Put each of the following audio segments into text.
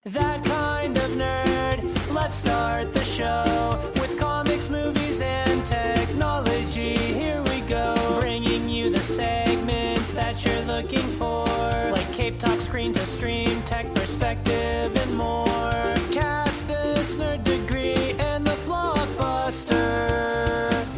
That kind of nerd. Let's start the show with comics, movies, and technology. Here we go, bringing you the segments that you're looking for, like Cape Talk, Screen to Stream, Tech Perspective, and more. Cast this nerd degree and the blockbuster.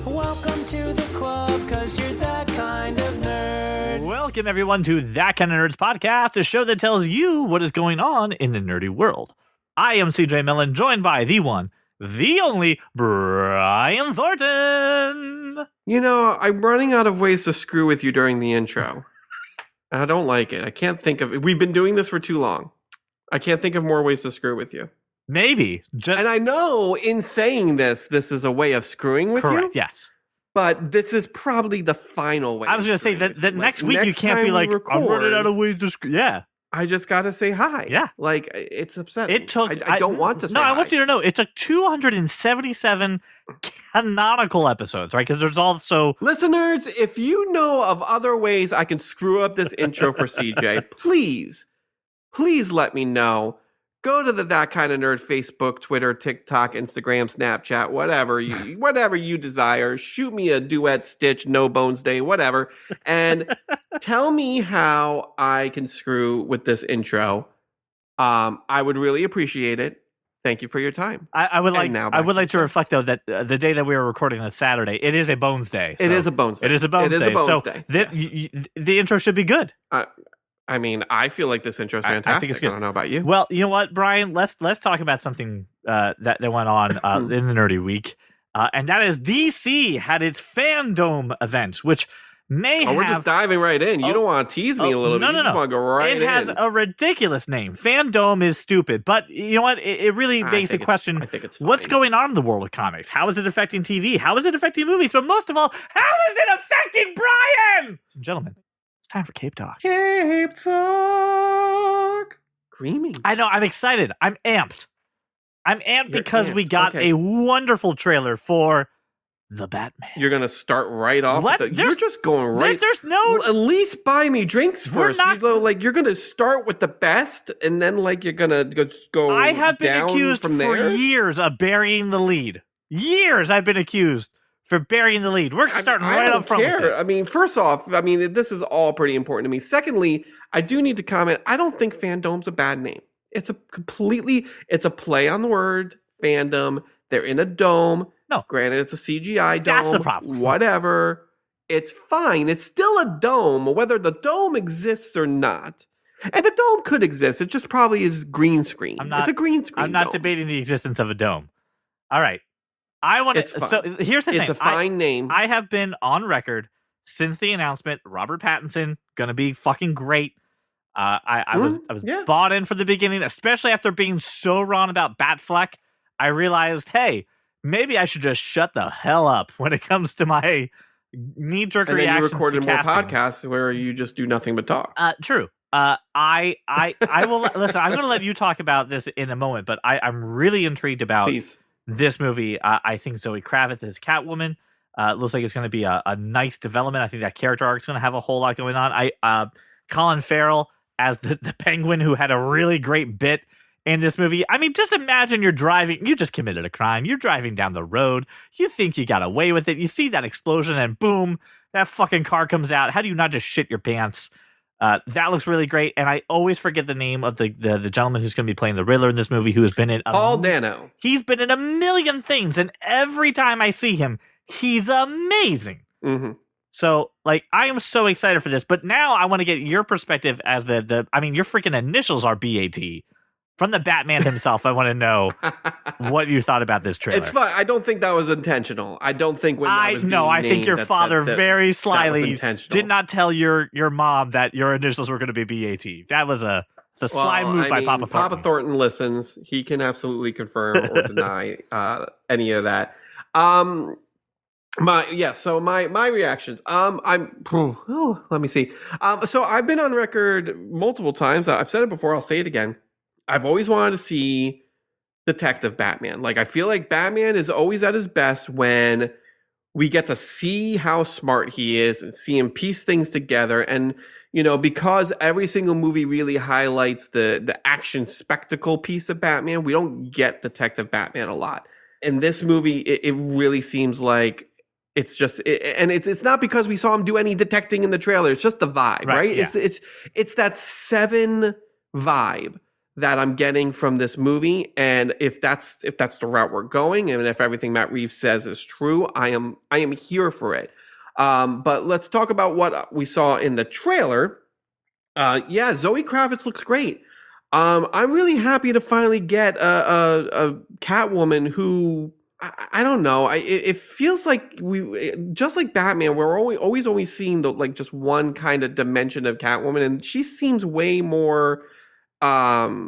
Welcome to the club, cause you're that kind of nerd. Welcome, everyone, to That Kind of Nerds podcast, a show that tells you what is going on in the nerdy world. I am CJ Millen, joined by the one, the only, Brian Thornton. You know, I'm running out of ways to screw with you during the intro. I don't like it. I can't think of it. We've been doing this for too long. I can't think of more ways to screw with you. Maybe. And I know in saying this is a way of screwing with you. Correct, yes. But this is probably the final way. I was going to say that next week you can't be like, I'm running out of ways to screw. Yeah. I just got to say hi. Yeah. Like, it's upsetting. It took. I don't want to say No, hi. I want you to know it took 277 canonical episodes, right? Because there's also. Listeners, if you know of other ways I can screw up this intro for CJ, please let me know. Go to the That Kind of Nerd Facebook, Twitter, TikTok, Instagram, Snapchat, whatever you desire. Shoot me a duet stitch, no bones day, whatever, and tell me how I can screw with this intro. I would really appreciate it. Thank you for your time. I would like to reflect though that the day that we were recording this Saturday, it is a Bones Day. So it is a Bones Day. It is a Bones Day. Yes. The intro should be good. I mean, I feel like this intro is fantastic. I think it's good. I don't know about you. Well, you know what, Brian? Let's talk about something that went on in the Nerdy Week, and that is DC had its FanDome event, which may have. We're just diving right in. You don't want to tease me a little bit. You just want to go right in. It has a ridiculous name. FanDome is stupid, but you know what? It really makes the question: I think it's fine. What's going on in the world of comics? How is it affecting TV? How is it affecting movies? But most of all, how is it affecting Brian? Ladies and gentlemen, time for Cape Talk. Cape Talk. Screaming. I know. I'm excited. I'm amped. Because we got a wonderful trailer for The Batman. You're going to start right off. You're just going right. There's no. Well, at least buy me drinks first. You're going to start with the best, and then you're going to go. I have been down accused from for there. years of burying the lead. Years I've been accused for burying the lead. We're starting right up front with it. I mean, first off, this is all pretty important to me. Secondly, I do need to comment. I don't think FanDome's a bad name. It's a play on the word fandom. They're in a dome. No. Granted, it's a CGI dome. That's the problem. Whatever. It's fine. It's still a dome, whether the dome exists or not. And the dome could exist. It just probably is green screen. It's a green screen I'm not dome. debating the existence of a dome. All right. So here's the thing. It's a fine name. I have been on record since the announcement. Robert Pattinson gonna be fucking great. I was bought in from the beginning, especially after being so wrong about Batfleck. I realized, hey, maybe I should just shut the hell up when it comes to my knee-jerk reactions. And then you recorded more castings. podcasts where you just do nothing but talk. True. I will listen. I'm going to let you talk about this in a moment, but I'm really intrigued about this movie. I think Zoe Kravitz as Catwoman looks like it's going to be a nice development. I think that character arc is going to have a whole lot going on. Colin Farrell as the Penguin, who had a really great bit in this movie. I mean, just imagine you're driving. You just committed a crime. You're driving down the road. You think you got away with it. You see that explosion, and boom, that fucking car comes out. How do you not just shit your pants? That looks really great, and I always forget the name of the gentleman who's going to be playing the Riddler in this movie, who has been in Paul Dano. He's been in a million things, and every time I see him, he's amazing. Mm-hmm. So, I am so excited for this, but now I want to get your perspective as your freaking initials are BAT. From the Batman himself, I want to know what you thought about this trailer. It's fine. I don't think that was intentional. I don't think when that was I think your father very slyly did not tell your mom that your initials were going to be BAT. That was a sly move by Papa Thornton. Papa Thornton listens. He can absolutely confirm or deny any of that. My reactions. Let me see. So I've been on record multiple times. I've said it before. I'll say it again. I've always wanted to see Detective Batman. I feel like Batman is always at his best when we get to see how smart he is and see him piece things together. And because every single movie really highlights the action spectacle piece of Batman, we don't get Detective Batman a lot. In this movie, it really seems like it's just, and it's not because we saw him do any detecting in the trailer. It's just the vibe, right? Yeah. It's that Seven vibe that I'm getting from this movie. And if that's the route we're going, and if everything Matt Reeves says is true, I am here for it. But let's talk about what we saw in the trailer. Zoe Kravitz looks great. I'm really happy to finally get a Catwoman who, I don't know. It feels like we, just like Batman, we're always only seeing just one kind of dimension of Catwoman, and she seems way more. I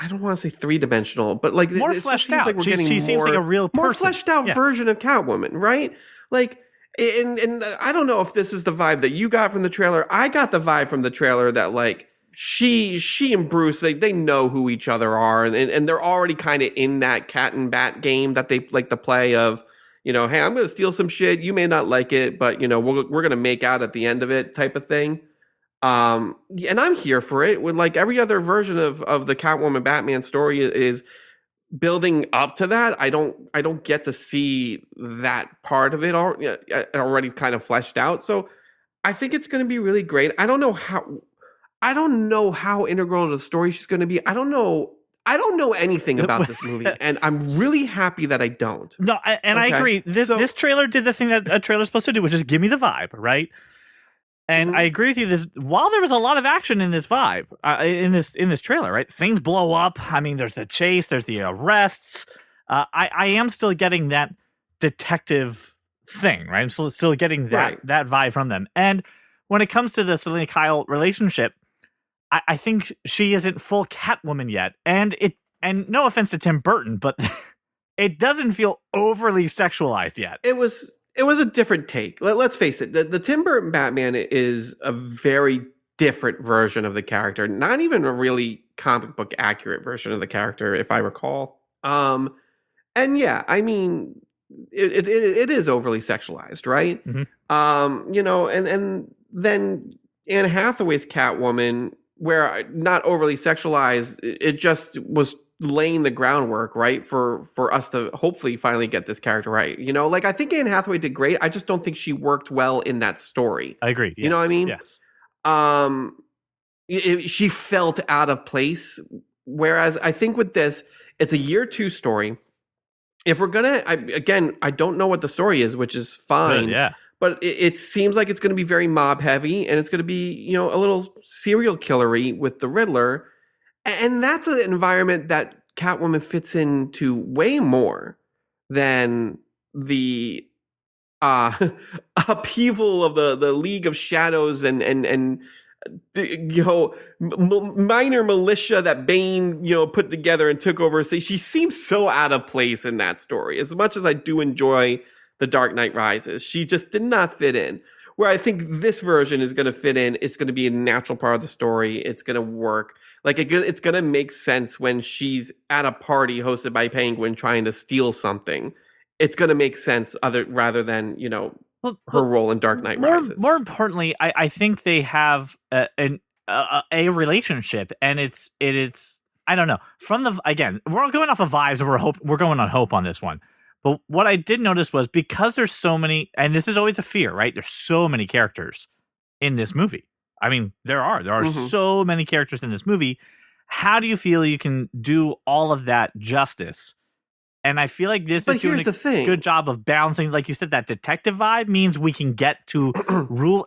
don't want to say 3-dimensional, but more fleshed out. Like she seems like a real person. More fleshed out version of Catwoman, right? Like, and I don't know if this is the vibe that you got from the trailer. I got the vibe from the trailer that like she and Bruce, they know who each other are, and they're already kind of in that cat and bat game that they like to play of, hey, I'm going to steal some shit. You may not like it, but we're going to make out at the end of it type of thing. And I'm here for it. When like every other version of the Catwoman Batman story is building up to that, I don't get to see that part of it already kind of fleshed out. So I think it's going to be really great. I don't know how integral to the story she's going to be. I don't know anything about this movie, and I'm really happy that I don't. No, I agree. This trailer did the thing that a trailer's supposed to do, which is give me the vibe, right? And I agree with you. While there was a lot of action in this vibe, in this trailer, right? Things blow up. I mean, there's the chase, there's the arrests. I am still getting that detective thing, right? I'm still getting that vibe from them. And when it comes to the Selina Kyle relationship, I think she isn't full Catwoman yet. And no offense to Tim Burton, but it doesn't feel overly sexualized yet. It was a different take. Let's face it. The Tim Burton Batman is a very different version of the character. Not even a really comic book accurate version of the character, if I recall. And yeah, I mean, it is overly sexualized, right? Mm-hmm. And then Anne Hathaway's Catwoman, where not overly sexualized, it just was laying the groundwork, right, for us to hopefully finally get this character right. Like I think Anne Hathaway did great. I just don't think she worked well in that story. I agree. Yes. You know what I mean? Yes. She felt out of place. Whereas I think with this, it's a year 2 story. If we're gonna, I don't know what the story is, which is fine. Yeah. But it seems like it's going to be very mob heavy, and it's going to be, a little serial killery with the Riddler. And that's an environment that Catwoman fits into way more than the upheaval of the League of Shadows and minor militia that Bane, put together and took over. She seems so out of place in that story. As much as I do enjoy The Dark Knight Rises, she just did not fit in. Where I think this version is going to fit in, it's going to be a natural part of the story. It's going to work. Like it's going to make sense when she's at a party hosted by Penguin trying to steal something. It's going to make sense rather than, her role in Dark Knight Rises. More importantly, I think they have a relationship, and it's I don't know. Again, we're going off of vibes, and we're going on hope on this one. But what I did notice was, because there's so many, and this is always a fear, right? There's so many characters in this movie. I mean, there are Mm-hmm. so many characters in this movie. How do you feel you can do all of that justice? And I feel like this is doing a good job of balancing, like you said, that detective vibe means we can get to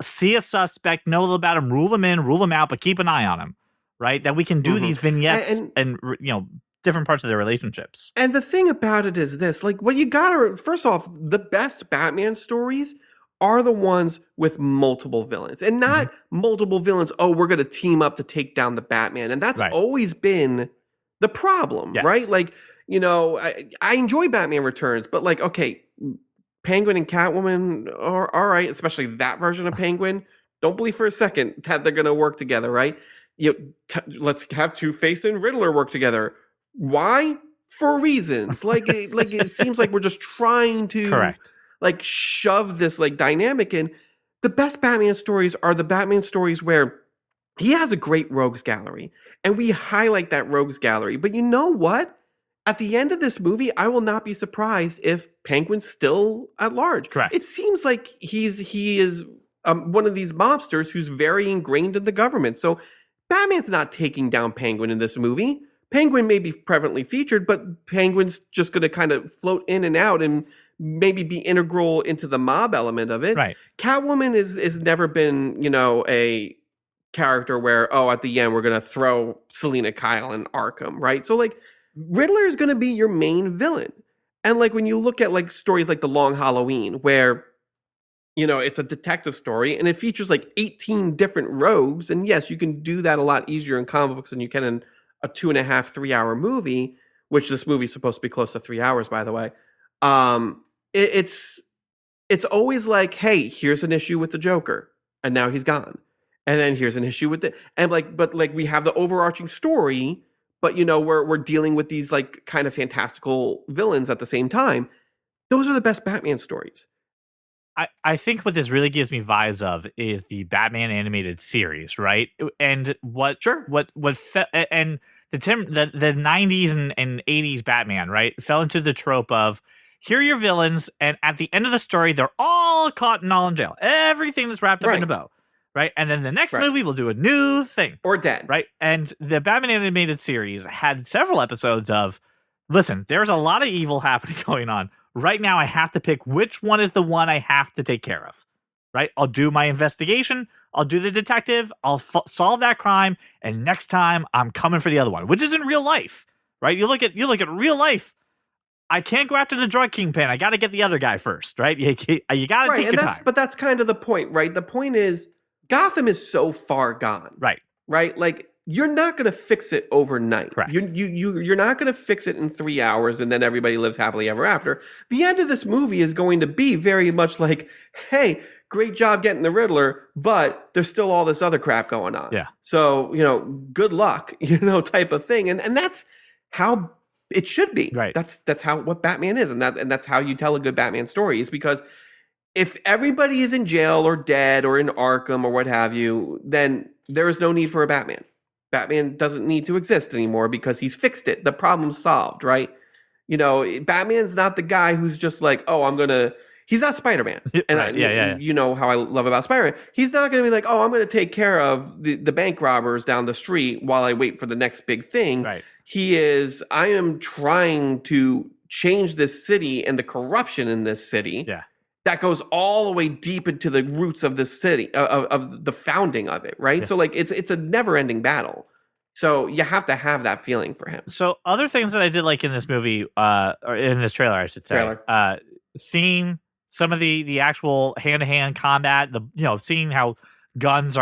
see a suspect, know a little about him, rule him in, rule him out, but keep an eye on him, right? That we can do these vignettes and different parts of their relationships. And the thing about it is this, like, what you gotta, first off, the best Batman stories are the ones with multiple villains, and not multiple villains. Oh, we're going to team up to take down the Batman. And that's always been the problem, right? Like, I enjoy Batman Returns, but like, okay, Penguin and Catwoman are all right, especially that version of Penguin. Don't believe for a second that they're going to work together, right? Let's have Two-Face and Riddler work together. Why? For reasons. Like it seems like we're just trying to shove this dynamic in. The best Batman stories are the Batman stories where he has a great rogues gallery, and we highlight that rogues gallery. But you know what? At the end of this movie, I will not be surprised if Penguin's still at large. Correct. It seems like he is one of these mobsters who's very ingrained in the government. So Batman's not taking down Penguin in this movie. Penguin may be prevalently featured, but Penguin's just going to kind of float in and out and maybe be integral into the mob element of it. Right. Catwoman is never been, a character where, at the end we're going to throw Selena Kyle in Arkham, right? So like Riddler is going to be your main villain. And like when you look at like stories like The Long Halloween, where it's a detective story and it features like 18 different rogues. And yes, you can do that a lot easier in comic books than you can in a 2.5, 3 hour movie, which this movie is supposed to be close to 3 hours, by the way. It's always like, hey, here's an issue with the Joker and now he's gone. And then here's an issue with it. And but we have the overarching story, but we're dealing with these like kind of fantastical villains at the same time. Those are the best Batman stories. I think what this really gives me vibes of is the Batman animated series, right? And and the 90s and 80s Batman, right, fell into the trope of here are your villains, and at the end of the story, they're all caught and all in jail. Everything is wrapped up in a bow, right? And then the next movie will do a new thing. Or dead. Right? And the Batman animated series had several episodes of, listen, there's a lot of evil happening going on. Right now, I have to pick which one is the one I have to take care of, right? I'll do my investigation. I'll do the detective. I'll solve that crime. And next time, I'm coming for the other one, which is in real life, right? You look at real life. I can't go after the drug kingpin. I got to get the other guy first, right? You got to take your time. But that's kind of the point, right? The point is Gotham is so far gone. Right. Right? Like, you're not going to fix it overnight. Correct. You're not going to fix it in 3 hours and then everybody lives happily ever after. The end of this movie is going to be very much like, hey, great job getting the Riddler, but there's still all this other crap going on. Yeah. So, good luck, type of thing. And that's how it should be. Right. That's how what Batman is. And that's how you tell a good Batman story, is because if everybody is in jail or dead or in Arkham or what have you, then there is no need for a Batman. Batman doesn't need to exist anymore because he's fixed it. The problem's solved, right? Batman's not the guy who's just like, he's not Spider-Man. And you know how I love about Spider-Man. He's not going to be like, I'm going to take care of the bank robbers down the street while I wait for the next big thing. Right. I am trying to change this city and the corruption in this city. Yeah. That goes all the way deep into the roots of this city, of the founding of it, right? Yeah. So like it's a never-ending battle. So you have to have that feeling for him. So other things that I did like in this movie, or in this trailer, I should say, seeing some of the actual hand-to-hand combat, seeing how guns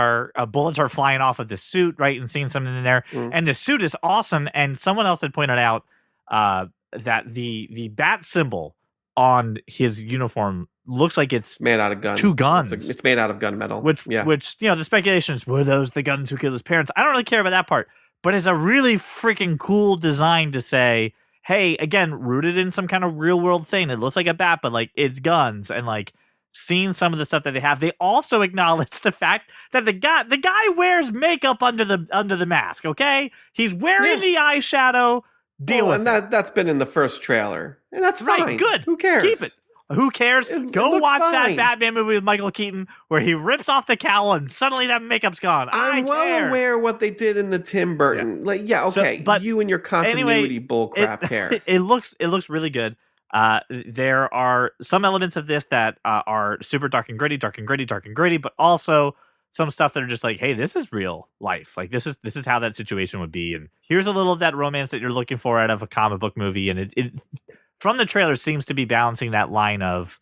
bullets are flying off of the suit, right, and seeing something in there, and the suit is awesome. And someone else had pointed out that the bat symbol on his uniform looks like it's made out of guns. 2 guns. It's made out of gunmetal. Which the speculation is, were those the guns who killed his parents? I don't really care about that part, but it's a really freaking cool design to say, hey, again, rooted in some kind of real world thing. It looks like a bat, but like it's guns. And like seeing some of the stuff that they have, they also acknowledge the fact that the guy wears makeup under the mask. Okay, he's wearing the eyeshadow. Deal with it. That's been in the first trailer, and that's fine. Right, good. Who cares? Keep it. Who cares? Go watch that Batman movie with Michael Keaton where he rips off the cowl and suddenly that makeup's gone. I'm well aware what they did in the Tim Burton. But you and your continuity bullcrap care. It looks really good. There are some elements of this that are super dark and gritty, but also some stuff that are just like, hey, this is real life. Like this is how that situation would be. And here's a little of that romance that you're looking for out of a comic book movie. And it from the trailer seems to be balancing that line of,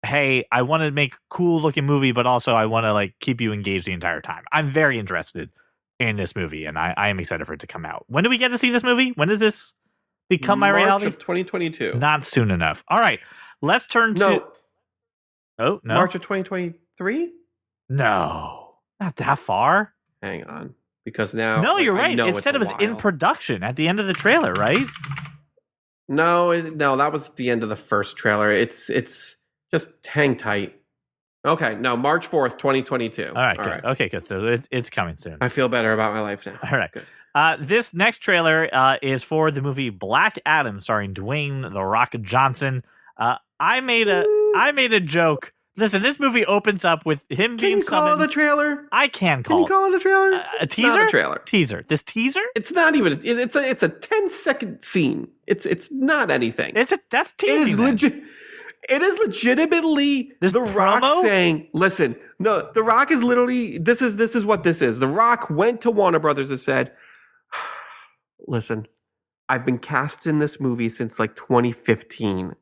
hey, I want to make cool looking movie, but also I want to like keep you engaged the entire time. I'm very interested in this movie, and I am excited for it to come out. When do we get to see this movie? When does this become my reality? March of 2022. Not soon enough. All right, let's turn to... Oh, no. March of 2023? No. Not that far. Hang on. Because now... No, you're right. It said it was in production at the end of the trailer, right? No, that was the end of the first trailer. It's just hang tight. Okay, no, March 4th, 2022. All right, good. Okay, good. So it's coming soon. I feel better about my life now. All right. Good. This next trailer is for the movie Black Adam, starring Dwayne "The Rock" Johnson. I made a joke. Listen, this movie opens up with him being summoned. Can you call it a trailer? I can call it. Can you call it a trailer? A teaser? Not a trailer. Teaser. This teaser? It's not even. It's a 10-second scene. It's not anything. That's teasing. It is legit. It is legitimately The Rock saying, "Listen, no, The Rock is literally this is what this is." The Rock went to Warner Brothers and said, "Listen, I've been cast in this movie since like 2015.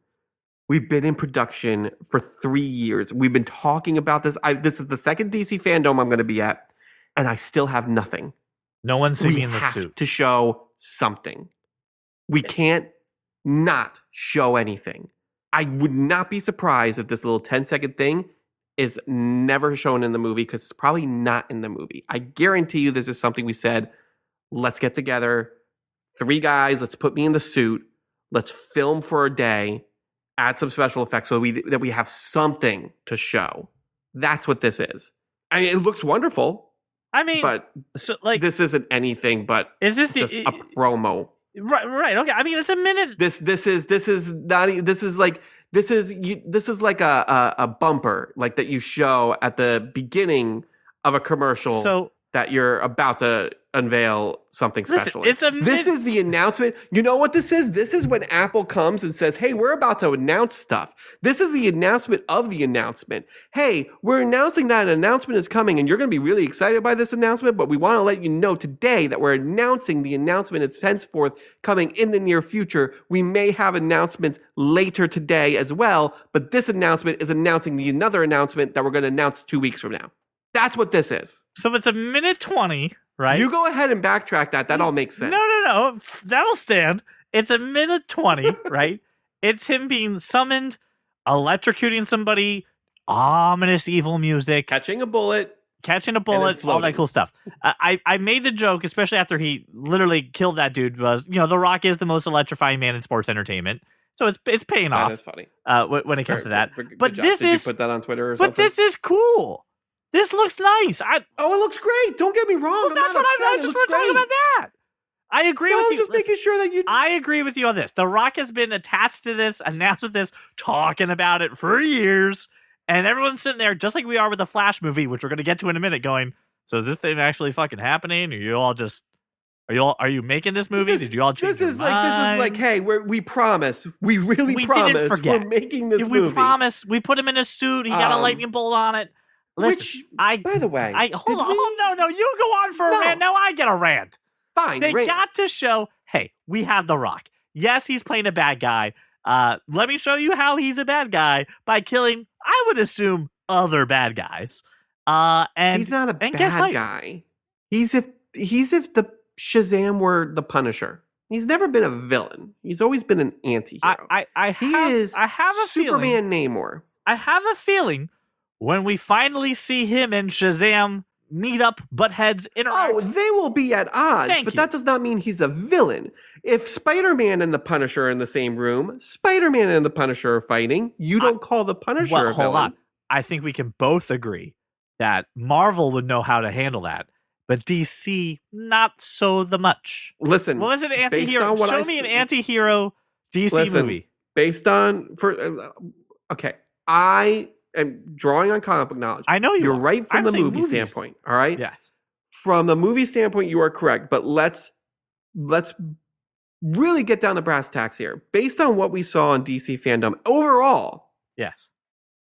We've been in production for 3 years. We've been talking about this. This is the second DC FanDome I'm going to be at, and I still have nothing. No one's seen me in the suit. We have to show something. We can't not show anything. I would not be surprised if this little 10-second thing is never shown in the movie because it's probably not in the movie. I guarantee you this is something we said, let's get together, 3 guys, let's put me in the suit, let's film for a day, add some special effects so that we have something to show. That's what this is. I mean, it looks wonderful. I mean, but this isn't anything but just a promo. Right. Okay. I mean, it's a minute. This is like a bumper like that you show at the beginning of a commercial that you're about to unveil something special. This is the announcement. You know what this is? This is when Apple comes and says, "Hey, we're about to announce stuff." This is the announcement of the announcement. Hey, we're announcing that an announcement is coming and you're going to be really excited by this announcement, but we want to let you know today that we're announcing the announcement is henceforth coming in the near future. We may have announcements later today as well, but this announcement is announcing another announcement that we're going to announce 2 weeks from now. That's what this is. So it's a minute 20, right? You go ahead and backtrack that. That all makes sense. No. That'll stand. It's a minute 20, right? It's him being summoned, electrocuting somebody, ominous evil music. Catching a bullet, all that cool stuff. I made the joke, especially after he literally killed that dude, was, The Rock is the most electrifying man in sports entertainment. So it's paying off. That is funny. When it comes to that. But did you put that on Twitter or something? But this is cool. This looks nice. It looks great. Don't get me wrong. Well, that's what I just want to talk about that. I agree with you. I'm just making sure that you... I agree with you on this. The Rock has been attached to this, announced with this, talking about it for years, and everyone's sitting there, just like we are with the Flash movie, which we're going to get to in a minute, going, so is this thing actually fucking happening? Are you all just... Are you making this movie? Did you all change your mind? This is like, hey, we promise. We really promise. We're making this movie. We promise. We put him in a suit. He got a lightning bolt on it. Listen, by the way, hold on. No, you go on for a rant. Now I get a rant. Fine. They got to show, hey, we have The Rock. Yes, he's playing a bad guy. Let me show you how he's a bad guy by killing, I would assume, other bad guys. And he's not a bad guy. He's if the Shazam were the Punisher. He's never been a villain. He's always been an anti-hero. I have a Superman Namor. I have a feeling when we finally see him and Shazam meet up, butt heads, interact. They will be at odds, but that does not mean he's a villain. If Spider-Man and the Punisher are in the same room, Spider-Man and the Punisher are fighting. You don't call the Punisher a villain. Hold on. I think we can both agree that Marvel would know how to handle that, but DC not so the much. Listen, what was an anti-hero? Show me an anti-hero DC movie. I am drawing on comic book knowledge. I know you're right from the movie standpoint. All right. Yes. From the movie standpoint, you are correct. But let's really get down to brass tacks here. Based on what we saw on DC FanDome overall, yes,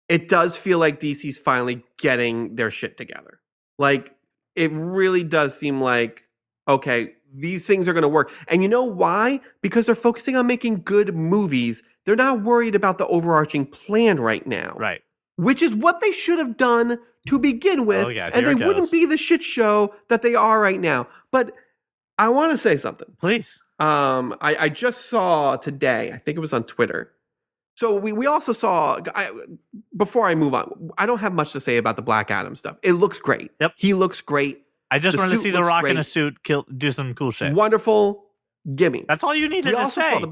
it does feel like DC's finally getting their shit together. Like, it really does seem like, okay, these things are going to work. And you know why? Because they're focusing on making good movies. They're not worried about the overarching plan right now. Right. Which is what they should have done to begin with. And they wouldn't be the shit show that they are right now. But I want to say something. Please. I just saw today, I think it was on Twitter. So we also saw, before I move on, I don't have much to say about the Black Adam stuff. It looks great. Yep. He looks great. I just wanted to see The Rock in a suit do some cool shit. Wonderful. Gimme. That's all you needed to say. We also saw the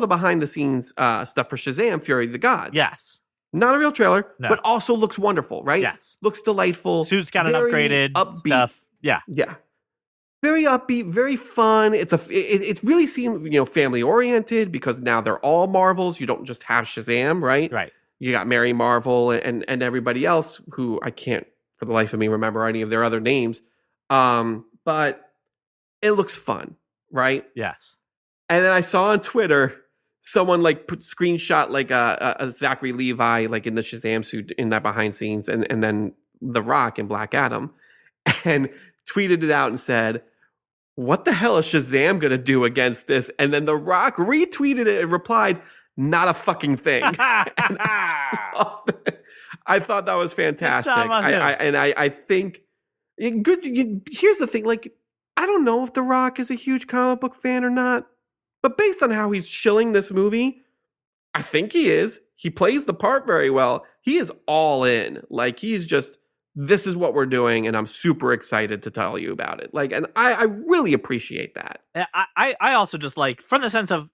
behind the scenes stuff for Shazam, Fury of the Gods. Yes. Not a real trailer, No. but also looks wonderful, right? Yes. Looks delightful. Suit's got an very upgraded upbeat stuff. Yeah. Yeah. Very upbeat, very fun. It really seems, family oriented because now they're all Marvels. You don't just have Shazam, right? Right. You got Mary Marvel and everybody else who I can't for the life of me remember any of their other names. But it looks fun, right? Yes. And then I saw on Twitter someone screenshot a Zachary Levi in the Shazam suit in that behind scenes and then The Rock and Black Adam and tweeted it out and said, "What the hell is Shazam going to do against this?" And then The Rock retweeted it and replied, "Not a fucking thing." And I thought that was fantastic. I think good. Here's the thing. I don't know if The Rock is a huge comic book fan or not, but based on how he's shilling this movie, I think he is. He plays the part very well. He is all in. He's just, this is what we're doing, and I'm super excited to tell you about it. And I really appreciate that. I also just from the sense of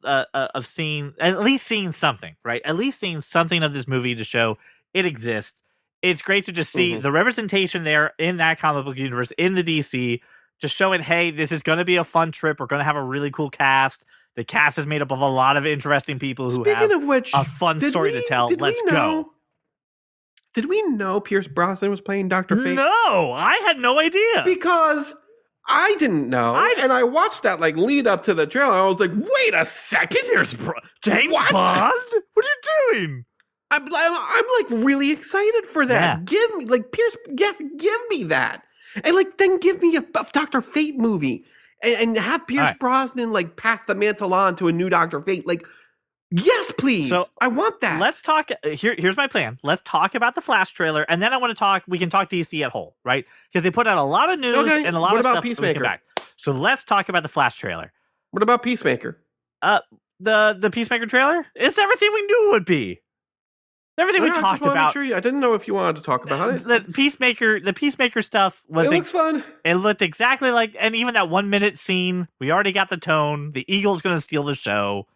seeing, at least seeing something, right? At least seeing something of this movie to show it exists. It's great to just see the representation there in that comic book universe, in the DC, just showing, hey, this is going to be a fun trip. We're going to have a really cool cast. The cast is made up of a lot of interesting people who have a fun story to tell. Let's go. Did we know Pierce Brosnan was playing Dr. Fate? No, I had no idea. Because I didn't know. And I watched that lead up to the trailer. I was like, wait a second. James Bond? What are you doing? I'm really excited for that. Yeah. Give me Pierce. Yes, give me that. And then give me a Dr. Fate movie and have Pierce Brosnan pass the mantle on to a new Dr. Fate. Yes, please. So I want that. Let's talk. Here's my plan. Let's talk about the Flash trailer, and then I want to talk. We can talk DC at whole, right? Because they put out a lot of news and a lot of stuff. Peacemaker? So let's talk about the Flash trailer. What about Peacemaker? The Peacemaker trailer. It's everything we knew it would be. Everything we talked about. I didn't know if you wanted to talk about it. The Peacemaker stuff was. It looks fun. It looked exactly and even that 1 minute scene. We already got the tone. The Eagle's going to steal the show.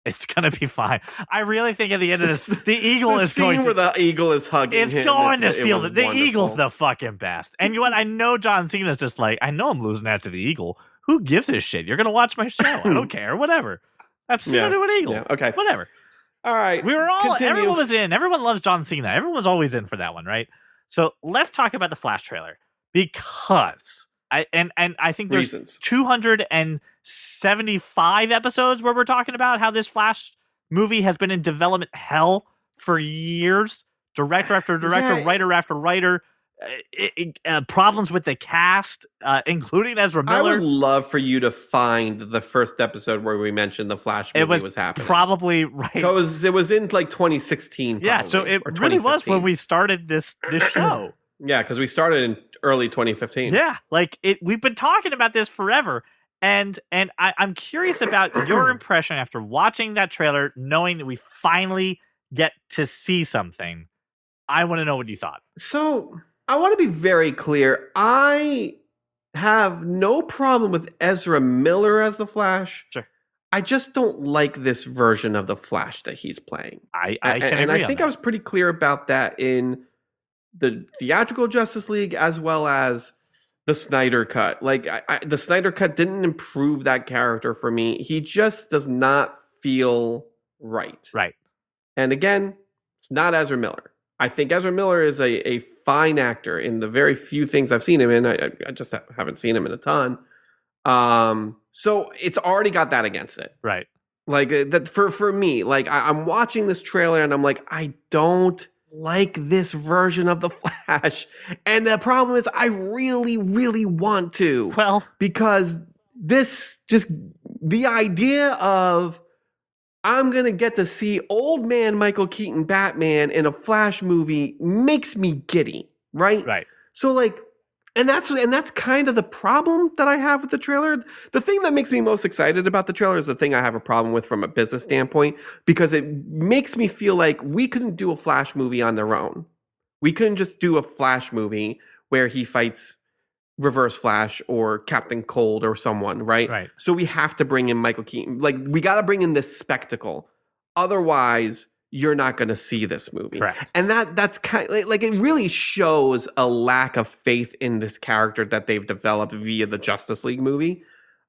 It's going to be fine. I really think at the end of this, the Eagle is going to... where the Eagle is hugging him. It's going to steal the... The Eagle's the fucking best. And you know what? I know John Cena's just I know I'm losing that to the Eagle. Who gives a shit? You're going to watch my show. I don't care. Whatever. I'm Cena to an Eagle. Yeah, okay. Whatever. All right. We were all... Continue. Everyone was in. Everyone loves John Cena. Everyone was always in for that one, right? So let's talk about the Flash trailer. Because... I think there's reasons. 275 episodes where we're talking about how this Flash movie has been in development hell for years. Director after director, writer after writer. Problems with the cast, including Ezra Miller. I would love for you to find the first episode where we mentioned the Flash movie was happening. Probably right. Because it was in 2016. Probably, yeah, so it really was when we started this show. Yeah, because we started in early 2015. Yeah, we've been talking about this forever. And I'm curious about your impression after watching that trailer, knowing that we finally get to see something. I want to know what you thought. So I want to be very clear. I have no problem with Ezra Miller as the Flash. Sure. I just don't like this version of the Flash that he's playing. I can agree and I on think that. I was pretty clear about that in the theatrical Justice League as well as the Snyder Cut. The Snyder Cut didn't improve that character for me. He just does not feel right. Right. And again, it's not Ezra Miller. I think Ezra Miller is a fine actor in the very few things I've seen him in. I just haven't seen him in a ton. So it's already got that against it. Right. That for me, I'm watching this trailer and I'm I don't like this version of the Flash. And the problem is I really, really want to. Well, because the idea of I'm going to get to see old man Michael Keaton Batman in a Flash movie makes me giddy, right? Right. So and that's kind of the problem that I have with the trailer. The thing that makes me most excited about the trailer is the thing I have a problem with from a business standpoint, because it makes me feel like we couldn't do a Flash movie on their own. We couldn't just do a Flash movie where he fights Reverse Flash or Captain Cold or someone, right? Right. So we have to bring in Michael Keaton. We got to bring in this spectacle. Otherwise, you're not going to see this movie. Correct. And that's kind of like it really shows a lack of faith in this character that they've developed via the Justice League movie.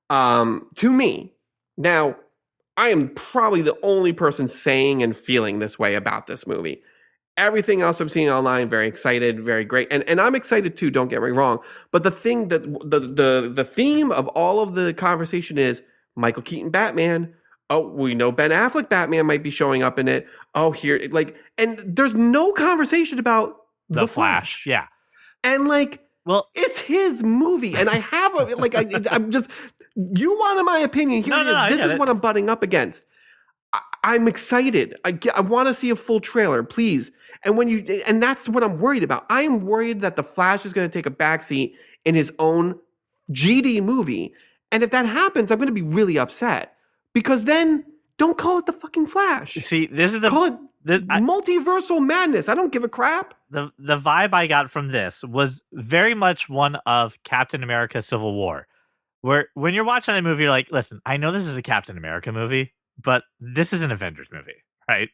To me, now I am probably the only person saying and feeling this way about this movie. Everything else I'm seeing online, very excited, very great. And I'm excited too, don't get me wrong. But the thing that the theme of all of the conversation is Michael Keaton Batman. Oh, we know Ben Affleck Batman might be showing up in it. Oh, here, like, and there's no conversation about the Flash. Yeah. And like, well, it's his movie. And I have a, like, I'm just, you wanted my opinion. Here it is. This is what I'm butting up against. I'm excited. I want to see a full trailer, please. And that's what I'm worried about. I am worried that the Flash is going to take a backseat in his own GD movie. And if that happens, I'm going to be really upset. Because then, don't call it the fucking Flash. See, call it multiversal madness. I don't give a crap. The vibe I got from this was very much one of Captain America: Civil War, where when you're watching that movie, you're like, listen, I know this is a Captain America movie, but this is an Avengers movie, right?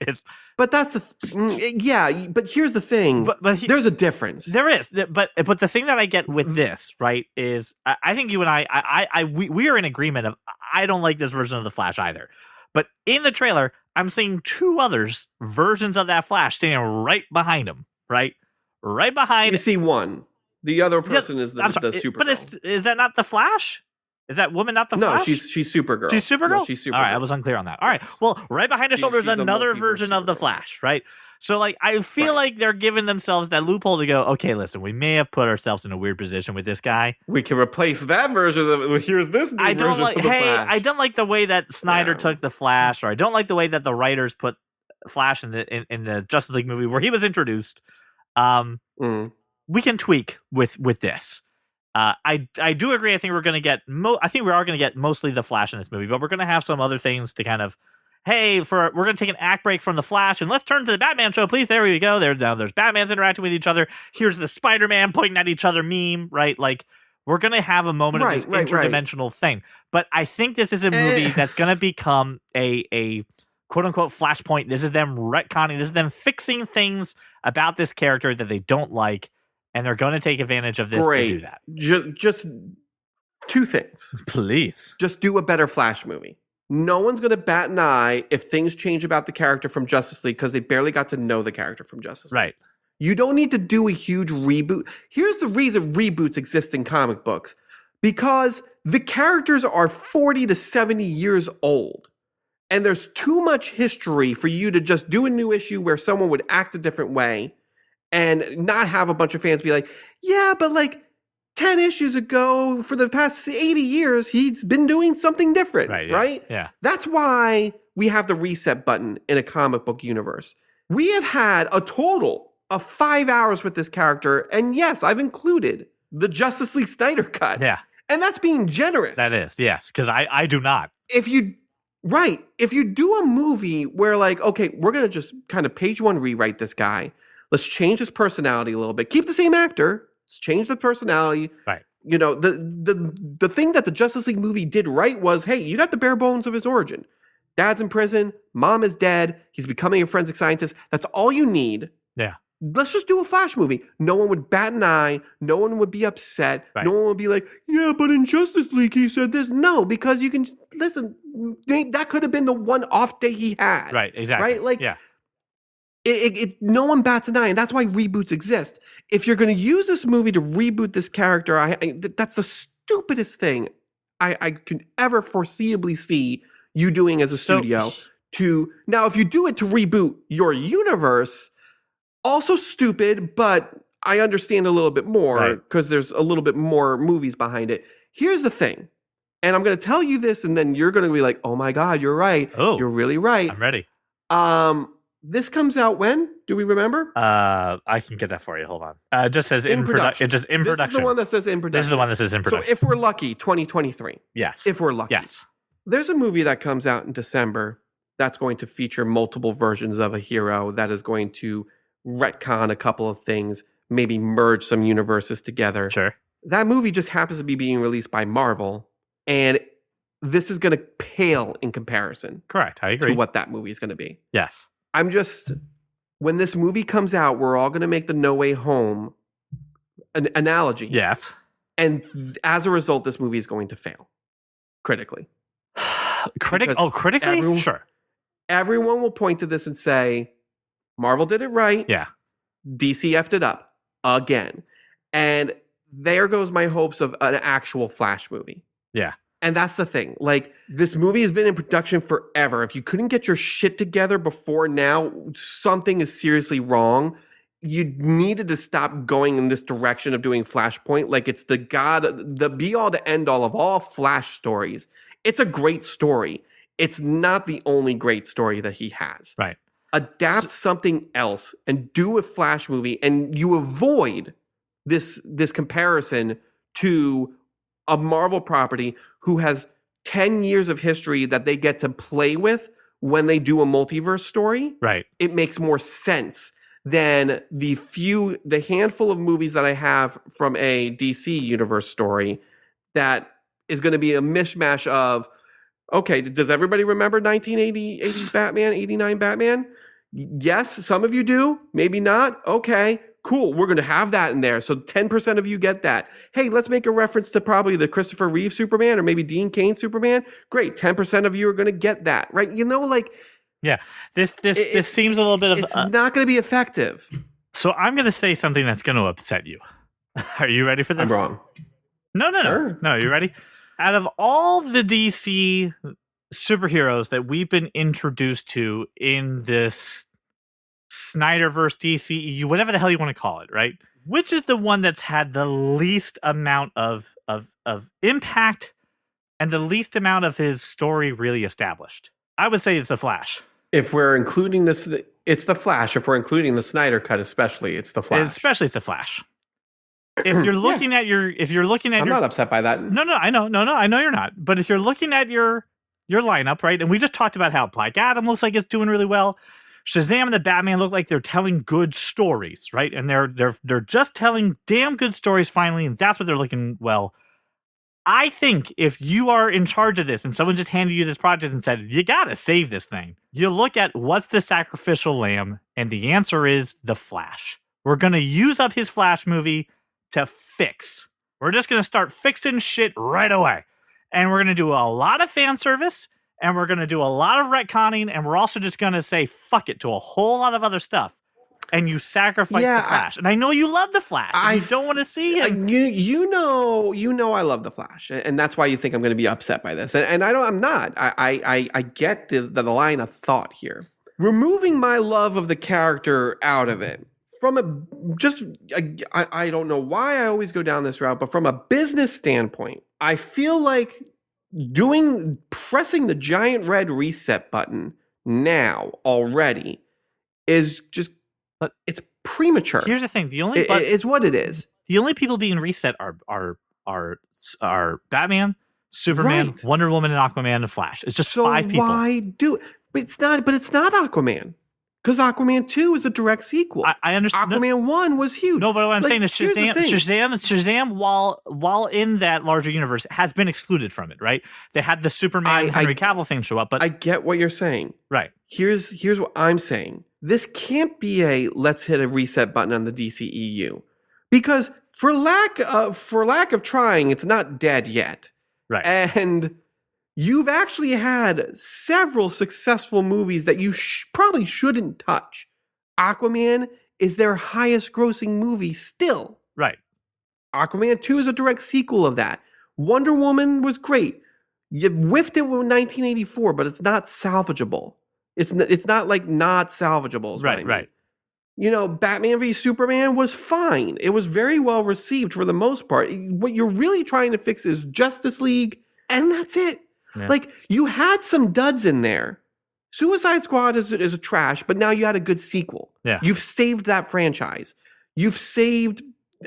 But that's But here's the thing. But there's a difference. There is, but the thing that I get with this, right, is I think you and we are in agreement of I don't like this version of the Flash either. But in the trailer, I'm seeing two others versions of that Flash standing right behind him, right behind. You see one. The other person is the Supergirl. But is that not the Flash? Is that woman not the Flash? No, she's Supergirl. She's Supergirl? No, she's Supergirl. All right, I was unclear on that. All right. Well, right behind her shoulder is another version of the Flash, right? So, like, I feel like they're giving themselves that loophole to go, okay, listen, we may have put ourselves in a weird position with this guy. We can replace that version of here's this new version of the Flash. I don't like the way that Snyder took the Flash, or I don't like the way that the writers put Flash in the Justice League movie where he was introduced. We can tweak with this. I do agree. I think we're going to get. I think we are going to get mostly the Flash in this movie, but we're going to have some other things to kind of. Hey, we're going to take an act break from the Flash and let's turn to the Batman show, please. There we go. There's Batman's interacting with each other. Here's the Spider-Man pointing at each other meme, right? Like we're going to have a moment of this interdimensional thing. But I think this is a movie that's going to become a quote unquote Flashpoint. This is them retconning. This is them fixing things about this character that they don't like. And they're going to take advantage of this to do that. Just two things. Please. Just do a better Flash movie. No one's going to bat an eye if things change about the character from Justice League because they barely got to know the character from Justice League. Right. You don't need to do a huge reboot. Here's the reason reboots exist in comic books. Because the characters are 40 to 70 years old. And there's too much history for you to just do a new issue where someone would act a different way and not have a bunch of fans be like, yeah, but like 10 issues ago, for the past 80 years, he's been doing something different, right? Yeah. That's why we have the reset button in a comic book universe. We have had a total of 5 hours with this character, and yes, I've included the Justice League Snyder cut. Yeah. And that's being generous. That is, yes, because I do not. If you do a movie where like, okay, we're going to just kind of page one rewrite this guy. Let's change his personality a little bit. Keep the same actor. Let's change the personality. Right. You know, the thing that the Justice League movie did right was, hey, you got the bare bones of his origin. Dad's in prison. Mom is dead. He's becoming a forensic scientist. That's all you need. Yeah. Let's just do a Flash movie. No one would bat an eye. No one would be upset. Right. No one would be like, yeah, but in Justice League he said this. No, because you can listen. That could have been the one off day he had. Right. Exactly. Right. Like, yeah. No one bats an eye, and that's why reboots exist. If you're going to use this movie to reboot this character, that's the stupidest thing I could ever foreseeably see you doing as a studio. Now, if you do it to reboot your universe, also stupid, but I understand a little bit more because there's a little bit more movies behind it. Here's the thing, and I'm going to tell you this, and then you're going to be like, "Oh my God, you're right. Oh, you're really right." I'm ready. This comes out when? Do we remember? I can get that for you. Hold on. It just says in production. It just in production. This is the one that says in production. This is the one that says in production. So if we're lucky, 2023. Yes. If we're lucky. Yes. There's a movie that comes out in December that's going to feature multiple versions of a hero that is going to retcon a couple of things, maybe merge some universes together. Sure. That movie just happens to be being released by Marvel, and this is going to pale in comparison. Correct. I agree. To what that movie is going to be. Yes. I'm just, when this movie comes out, we're all going to make the No Way Home an analogy. Yes. And as a result, this movie is going to fail critically. Critically? Sure. Everyone will point to this and say, Marvel did it right. Yeah. DC effed it up again. And there goes my hopes of an actual Flash movie. Yeah. And that's the thing. Like, this movie has been in production forever. If you couldn't get your shit together before now, something is seriously wrong. You needed to stop going in this direction of doing Flashpoint. Like, it's the be all to end all of all Flash stories. It's a great story. It's not the only great story that he has. Right. Adapt something else and do a Flash movie, and you avoid this comparison to a Marvel property who has 10 years of history that they get to play with when they do a multiverse story. Right. It makes more sense than the handful of movies that I have from a DC universe story that is going to be a mishmash of, okay, does everybody remember 1980 Batman, 89 Batman? Yes, some of you do, maybe not. Okay, cool. We're going to have that in there. So 10% of you get that. Hey, let's make a reference to probably the Christopher Reeve Superman or maybe Dean Cain Superman. Great. 10% of you are going to get that, right? You know, like, yeah, this seems a little bit of it's not going to be effective. So I'm going to say something that's going to upset you. Are you ready for this? I'm wrong. No. Sure. No, you ready? Out of all the DC superheroes that we've been introduced to in this Snyderverse DCEU, whatever the hell you want to call it, right? Which is the one that's had the least amount of impact and the least amount of his story really established? I would say it's the Flash. If we're including this, it's the Flash. If we're including the Snyder cut, especially, it's the Flash. Especially it's the Flash. If you're looking at I'm not upset by that. No, I know you're not. But if you're looking at your lineup, right? And we just talked about how Black Adam looks like it's doing really well. Shazam and the Batman look like they're telling good stories, right? And they're just telling damn good stories finally, and that's what they're looking well. I think if you are in charge of this and someone just handed you this project and said, you got to save this thing, you look at what's the sacrificial lamb, and the answer is the Flash. We're going to use up his Flash movie to fix. We're just going to start fixing shit right away. And we're going to do a lot of fan service, and we're going to do a lot of retconning, and we're also just going to say fuck it to a whole lot of other stuff. And you sacrifice the Flash. And I know you love the Flash. You don't want to see him. You know I love the Flash. And that's why you think I'm going to be upset by this. And I'm not. I get the line of thought here. Removing my love of the character out of it, I don't know why I always go down this route, but from a business standpoint, I feel like pressing the giant red reset button now already is just, it's premature. Here's the thing: is what it is. The only people being reset are Batman, Superman, right, Wonder Woman, and Aquaman, and Flash. It's just 5 people. Why do? It's not Aquaman. Because Aquaman 2 is a direct sequel. I understand. Aquaman 1 was huge. No, but what I'm saying is Shazam, while in that larger universe, has been excluded from it, right? They had the Superman Henry Cavill thing show up, but I get what you're saying. Right. Here's what I'm saying. This can't be a let's hit a reset button on the DCEU. Because for lack of trying, it's not dead yet. Right. And you've actually had several successful movies that you probably shouldn't touch. Aquaman is their highest grossing movie still. Right. Aquaman 2 is a direct sequel of that. Wonder Woman was great. You whiffed it with 1984, but it's not salvageable. It's not like not salvageable. Right. You know, Batman v Superman was fine. It was very well received for the most part. What you're really trying to fix is Justice League, and that's it. Yeah. Like, you had some duds in there. Suicide Squad is a trash, but now you had a good sequel. Yeah. You've saved that franchise. You've saved,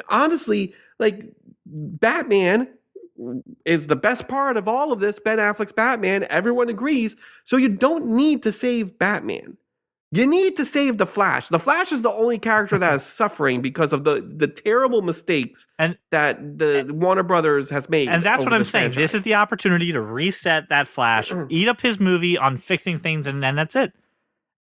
honestly, like, Batman is the best part of all of this. Ben Affleck's Batman, everyone agrees. So you don't need to save Batman. You need to save the Flash. The Flash is the only character that is suffering because of the terrible mistakes that the Warner Brothers has made. And that's what I'm saying. Franchise. This is the opportunity to reset that Flash, eat up his movie on fixing things, and then that's it.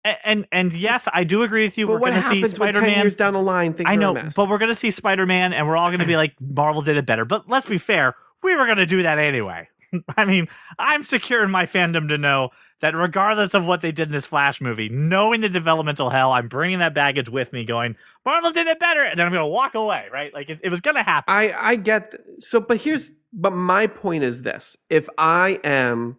And yes, I do agree with you. But We're going to see Spider-Man 10 years down the line. Things I know, are a mess. but we're going to see Spider-Man, and we're all going to be like, Marvel did it better. But let's be fair, we were going to do that anyway. I mean, I'm secure in my fandom to know that regardless of what they did in this Flash movie, knowing the developmental hell, I'm bringing that baggage with me going, Marvel did it better, and then I'm going to walk away, right? Like, it was going to happen. I get, but my point is this. If I don't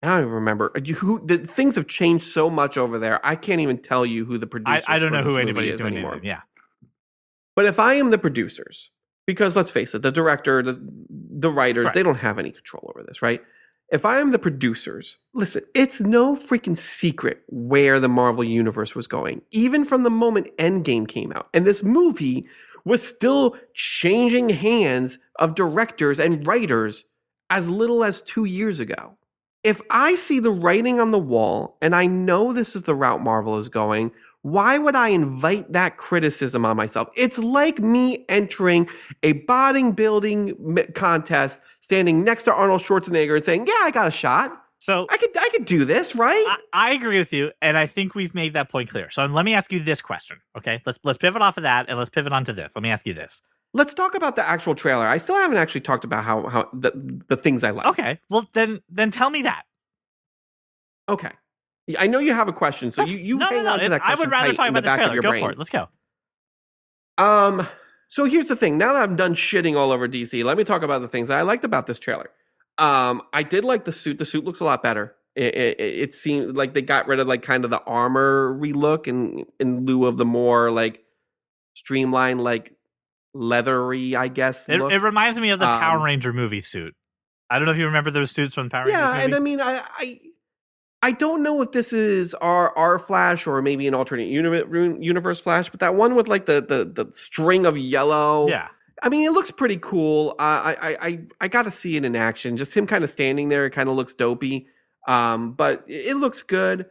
even remember, things have changed so much over there, I can't even tell you who the producers I don't know who anybody's is doing anymore. Anything, yeah. But if I am the producers, because let's face it, the director, the writers, they don't have any control over this, right? If I am the producers, listen, it's no freaking secret where the Marvel Universe was going, even from the moment Endgame came out. And this movie was still changing hands of directors and writers as little as 2 years ago. If I see the writing on the wall and I know this is the route Marvel is going, why would I invite that criticism on myself? It's like me entering a bodybuilding contest, standing next to Arnold Schwarzenegger and saying, yeah, I got a shot. So I could do this, right? I agree with you, and I think we've made that point clear. So let me ask you this question, okay? Let's pivot off of that, and let's pivot onto this. Let me ask you this. Let's talk about the actual trailer. I still haven't actually talked about how the things I liked. Okay, well then tell me that. Okay. I know you have a question, so you hang on to that question. I would rather talk about the trailer. Go for it. Let's go. So here's the thing. Now that I'm done shitting all over DC, let me talk about the things that I liked about this trailer. I did like the suit. The suit looks a lot better. It seemed like they got rid of like kind of the armor relook in lieu of the more like streamlined, like leathery, I guess. It reminds me of the Power Ranger movie suit. I don't know if you remember those suits from Power Rangers. Yeah, and I mean, I don't know if this is our Flash or maybe an alternate universe Flash, but that one with like the string of yellow. Yeah. I mean, it looks pretty cool. I got to see it in action. Just him kind of standing there, it kind of looks dopey. But it looks good.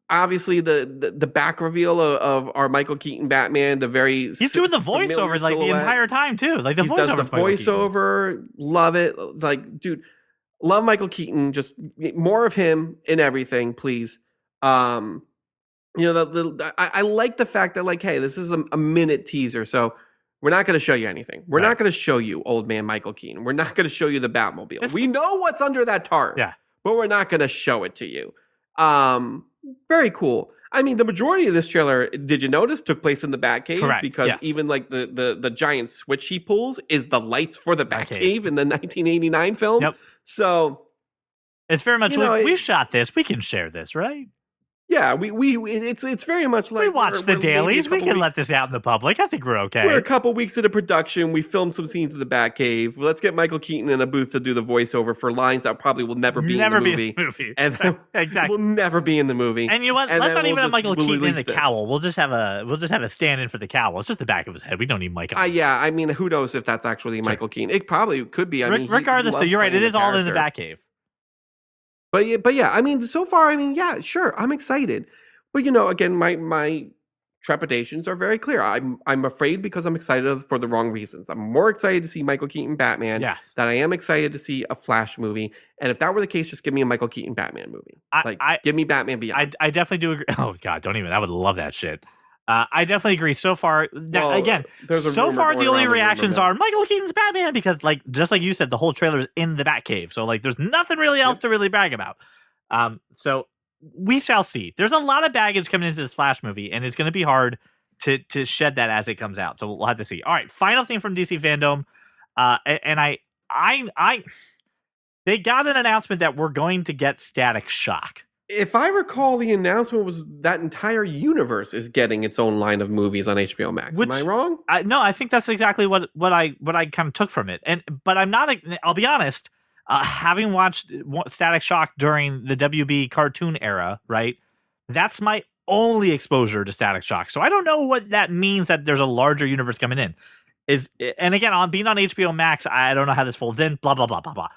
Obviously, the back reveal of our Michael Keaton Batman, he's doing the voiceover like the entire time too. Like the voiceover. Does the voiceover. Love it. Like, dude. Love Michael Keaton. Just more of him in everything, please. I like the fact that like, hey, this is a minute teaser, so we're not going to show you anything. We're not going to show you old man Michael Keaton. We're not going to show you the Batmobile. We know what's under that tarp, but we're not going to show it to you. Very cool. I mean, the majority of this trailer, did you notice, took place in the Batcave? Correct. Because even like the giant switch he pulls is the lights for the Batcave in the 1989 film. Yep. So it's very much like we shot this. We can share this, right? Yeah, it's very much like we watch the dailies. We can let this out in the public. I think we're okay. We're a couple weeks into production. We filmed some scenes in the Batcave. Let's get Michael Keaton in a booth to do the voiceover for lines that probably will never be in the movie. And exactly. will never be in the movie. And you know what? Let's not even have Michael Keaton in the cowl. We'll just have a stand-in for the cowl. It's just the back of his head. We don't need Michael. Yeah, I mean, who knows if that's actually Michael Keaton? It probably could be. I mean, regardless, though, you're right. It is all in the Batcave. But yeah, I mean, so far, I mean, yeah, sure, I'm excited. But again, my trepidations are very clear. I'm afraid because I'm excited for the wrong reasons. I'm more excited to see Michael Keaton Batman than I am excited to see a Flash movie. And if that were the case, just give me a Michael Keaton Batman movie. Give me Batman Beyond. I definitely do agree. Oh God, don't even. I would love that shit. I definitely agree. So far, the only reactions are Michael Keaton's Batman because, just like you said, the whole trailer is in the Batcave. So, there's nothing really else to really brag about. So we shall see. There's a lot of baggage coming into this Flash movie, and it's going to be hard to shed that as it comes out. So we'll have to see. All right, final thing from DC FanDome, and they got an announcement that we're going to get Static Shock. If I recall, the announcement was that entire universe is getting its own line of movies on HBO Max. Am I wrong? No, I think that's exactly what I kind of took from it. But I'm not. I'll be honest. Having watched Static Shock during the WB cartoon era, right? That's my only exposure to Static Shock. So I don't know what that means that there's a larger universe coming in. And again, on being on HBO Max, I don't know how this folds in. Blah blah blah blah blah.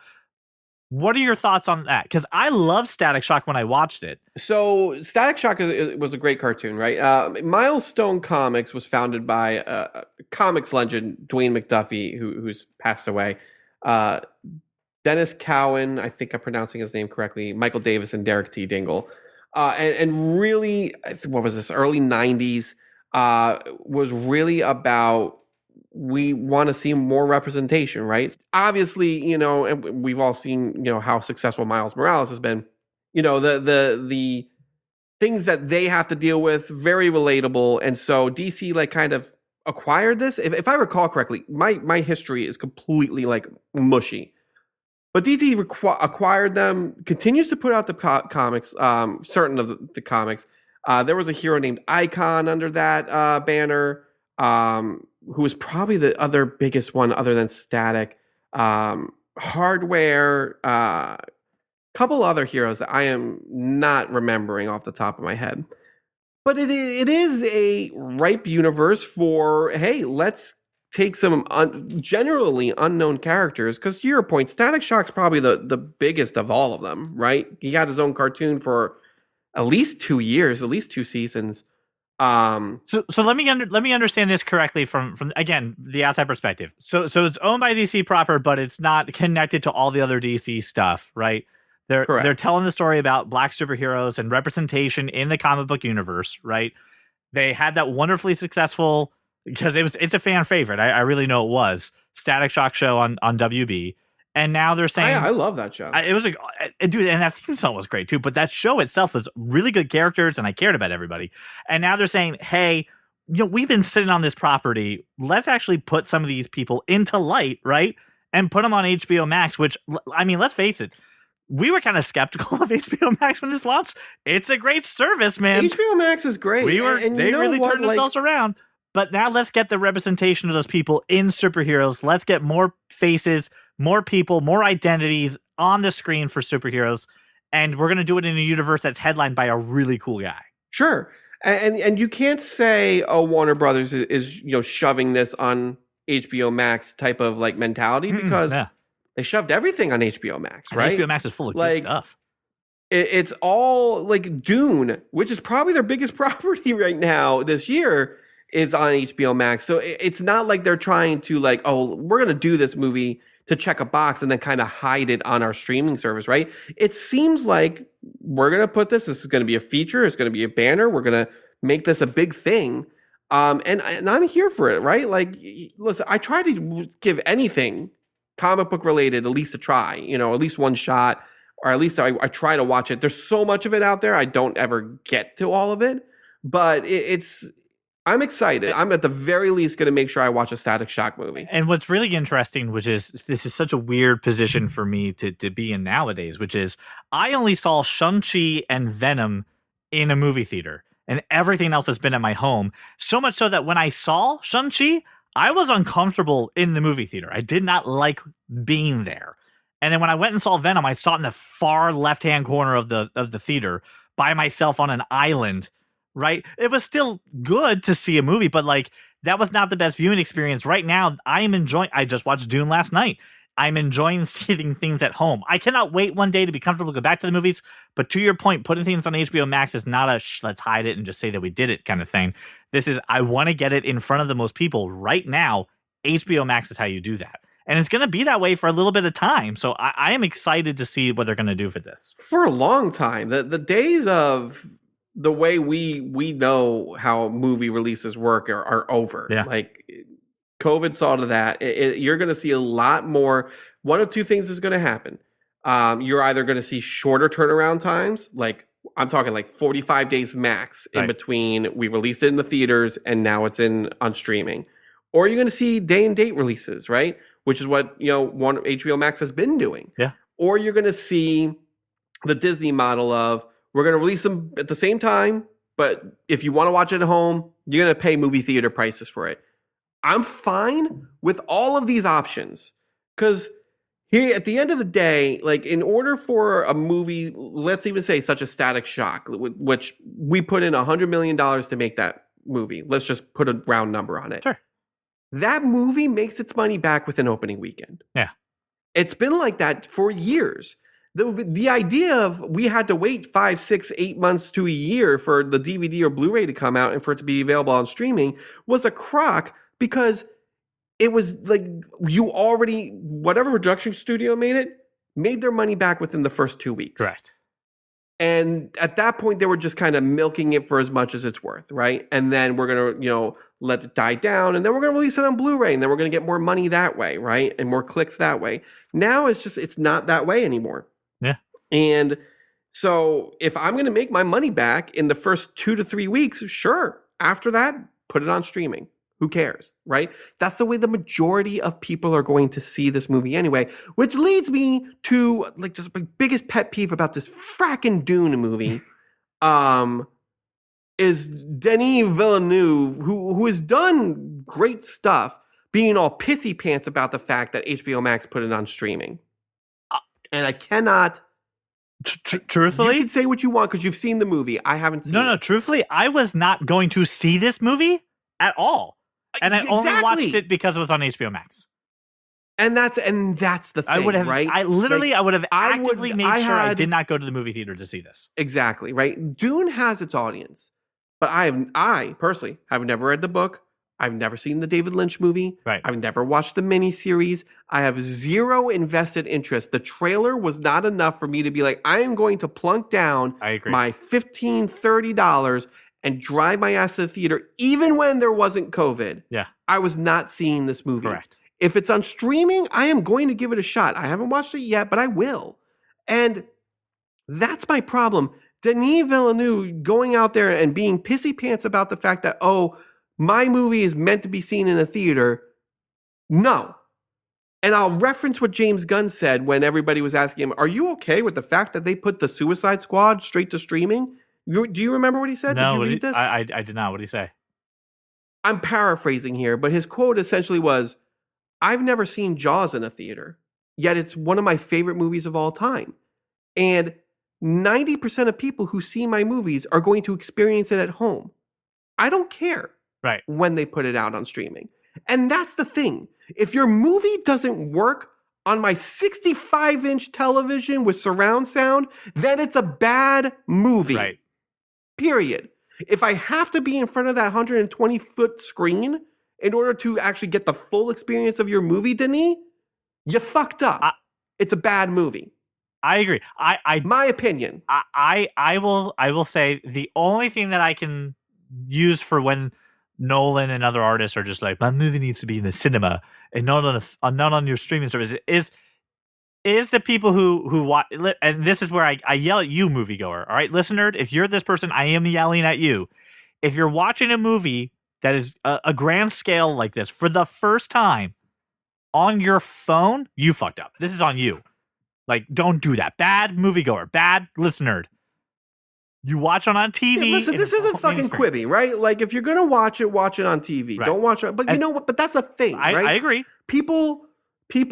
What are your thoughts on that? Because I love Static Shock when I watched it. So Static Shock was a great cartoon, right? Milestone Comics was founded by comics legend Dwayne McDuffie, who's passed away. Dennis Cowan, I think I'm pronouncing his name correctly, Michael Davis, and Derek T. Dingle. and really, what was this, early 90s, was really about, we want to see more representation, right? Obviously, and we've all seen, how successful Miles Morales has been. The things that they have to deal with, very relatable. And so DC like kind of acquired this. If I recall correctly, my history is completely like mushy. But DC acquired them, continues to put out the comics, certain of the comics. There was a hero named Icon under that banner, who was probably the other biggest one other than Static. Hardware, couple other heroes that I am not remembering off the top of my head. But it is a ripe universe for, hey, let's take some generally unknown characters, because to your point, Static Shock's probably the biggest of all of them, right? He had his own cartoon for at least 2 years, at least 2 seasons. So let me understand this correctly from again the outside perspective. So it's owned by DC proper, but it's not connected to all the other DC stuff, right? They're telling the story about black superheroes and representation in the comic book universe, right? They had that wonderfully successful, because it's a fan favorite. I really know it was, Static Shock show on WB. And now they're saying, I love that show. It was dude, and that theme song was great too. But that show itself was really good characters, and I cared about everybody. And now they're saying, hey, we've been sitting on this property. Let's actually put some of these people into light, right? And put them on HBO Max, which, I mean, let's face it, we were kind of skeptical of HBO Max when this launched. It's a great service, man. HBO Max is great. They really turned themselves around. But now let's get the representation of those people in superheroes. Let's get more faces, more people, more identities on the screen for superheroes. And we're going to do it in a universe that's headlined by a really cool guy. Sure. And you can't say, oh, Warner Brothers is shoving this on HBO Max type of like mentality, because they shoved everything on HBO Max, right? And HBO Max is full of good stuff. It's all like Dune, which is probably their biggest property right now this year, is on HBO Max. So it's not like they're trying to like, oh, we're going to do this movie to check a box and then kind of hide it on our streaming service, right? It seems like we're going to put this is going to be a feature. It's going to be a banner. We're going to make this a big thing. And I'm here for it, right? Like, listen, I try to give anything comic book related at least a try, at least one shot, or at least I try to watch it. There's so much of it out there. I don't ever get to all of it, but I'm excited. I'm at the very least going to make sure I watch a Static Shock movie. And what's really interesting, which is, this is such a weird position for me to be in nowadays, which is I only saw Shang-Chi and Venom in a movie theater, and everything else has been at my home. So much so that when I saw Shang-Chi, I was uncomfortable in the movie theater. I did not like being there. And then when I went and saw Venom, I saw it in the far left-hand corner of the theater by myself on an island, right? It was still good to see a movie, but like that was not the best viewing experience. Right now, I just watched Dune last night. I'm enjoying seeing things at home. I cannot wait one day to be comfortable to go back to the movies. But to your point, putting things on HBO Max is not a let's hide it and just say that we did it kind of thing. This is, I want to get it in front of the most people right now. HBO Max is how you do that. And it's going to be that way for a little bit of time. So I am excited to see what they're going to do for this. For a long time. The days of the way we know how movie releases work are over. Yeah. Like, COVID saw to that. You're going to see a lot more. One of two things is going to happen. You're either going to see shorter turnaround times, like I'm talking like 45 days max in between we released it in the theaters and now it's on streaming. Or you're going to see day and date releases, right? Which is what, HBO Max has been doing. Yeah. Or you're going to see the Disney model of, we're going to release them at the same time, but if you want to watch it at home, you're going to pay movie theater prices for it. I'm fine with all of these options, because here at the end of the day, like in order for a movie, let's even say such a Static Shock, which we put in $100 million to make that movie. Let's just put a round number on it. Sure. That movie makes its money back within opening weekend. Yeah. It's been like that for years. The idea of we had to wait 5, 6, 8 months to a year for the DVD or Blu-ray to come out and for it to be available on streaming was a crock, because it was like you already, whatever production studio made their money back within the first 2 weeks. Correct. And at that point, they were just kind of milking it for as much as it's worth, right? And then we're going to, let it die down, and then we're going to release it on Blu-ray, and then we're going to get more money that way, right? And more clicks that way. Now it's not that way anymore. Yeah. And so if I'm going to make my money back in the first 2 to 3 weeks, sure. After that, put it on streaming. Who cares, right? That's the way the majority of people are going to see this movie anyway, which leads me to just my biggest pet peeve about this fracking Dune movie. Is Denis Villeneuve, who has done great stuff, being all pissy pants about the fact that HBO Max put it on streaming. And I cannot... Truthfully? You can say what you want because you've seen the movie. I haven't seen it. No, truthfully, I was not going to see this movie at all. And I only watched it because it was on HBO Max. And that's the thing, I would have, right? I would have actively made sure I did not go to the movie theater to see this. Exactly, right? Dune has its audience. But I personally have never read the book. I've never seen the David Lynch movie. Right. I've never watched the miniseries. I have zero invested interest. The trailer was not enough for me to be like, I am going to plunk down my $15, $30 and drive my ass to the theater, even when there wasn't COVID. Yeah. I was not seeing this movie. Correct. If it's on streaming, I am going to give it a shot. I haven't watched it yet, but I will. And that's my problem. Denis Villeneuve going out there and being pissy pants about the fact that, my movie is meant to be seen in a theater. No. And I'll reference what James Gunn said when everybody was asking him, are you okay with the fact that they put the Suicide Squad straight to streaming? Do you remember what he said? No, did you read this? I did not. What did he say? I'm paraphrasing here, but his quote essentially was, I've never seen Jaws in a theater, yet it's one of my favorite movies of all time. And 90% of people who see my movies are going to experience it at home. I don't care when they put it out on streaming. And that's the thing. If your movie doesn't work on my 65-inch television with surround sound, then it's a bad movie. Right. Period. If I have to be in front of that 120-foot screen in order to actually get the full experience of your movie, Denis, you fucked up. It's a bad movie. I agree. My opinion. I will say the only thing that I can use for when Nolan and other artists are just like, my movie needs to be in the cinema and not on your streaming service is the people who watch. And this is where I yell at you, moviegoer. All right, listener, if you're this person, I am yelling at you. If you're watching a movie that is a grand scale like this for the first time on your phone, you fucked up. This is on you. Like, don't do that. Bad moviegoer. Bad listener. You watch it on TV. Yeah, listen, this isn't fucking Quibi, right? Like, if you're going to watch it on TV. Don't watch it. But you know what? But that's the thing, right? I agree. People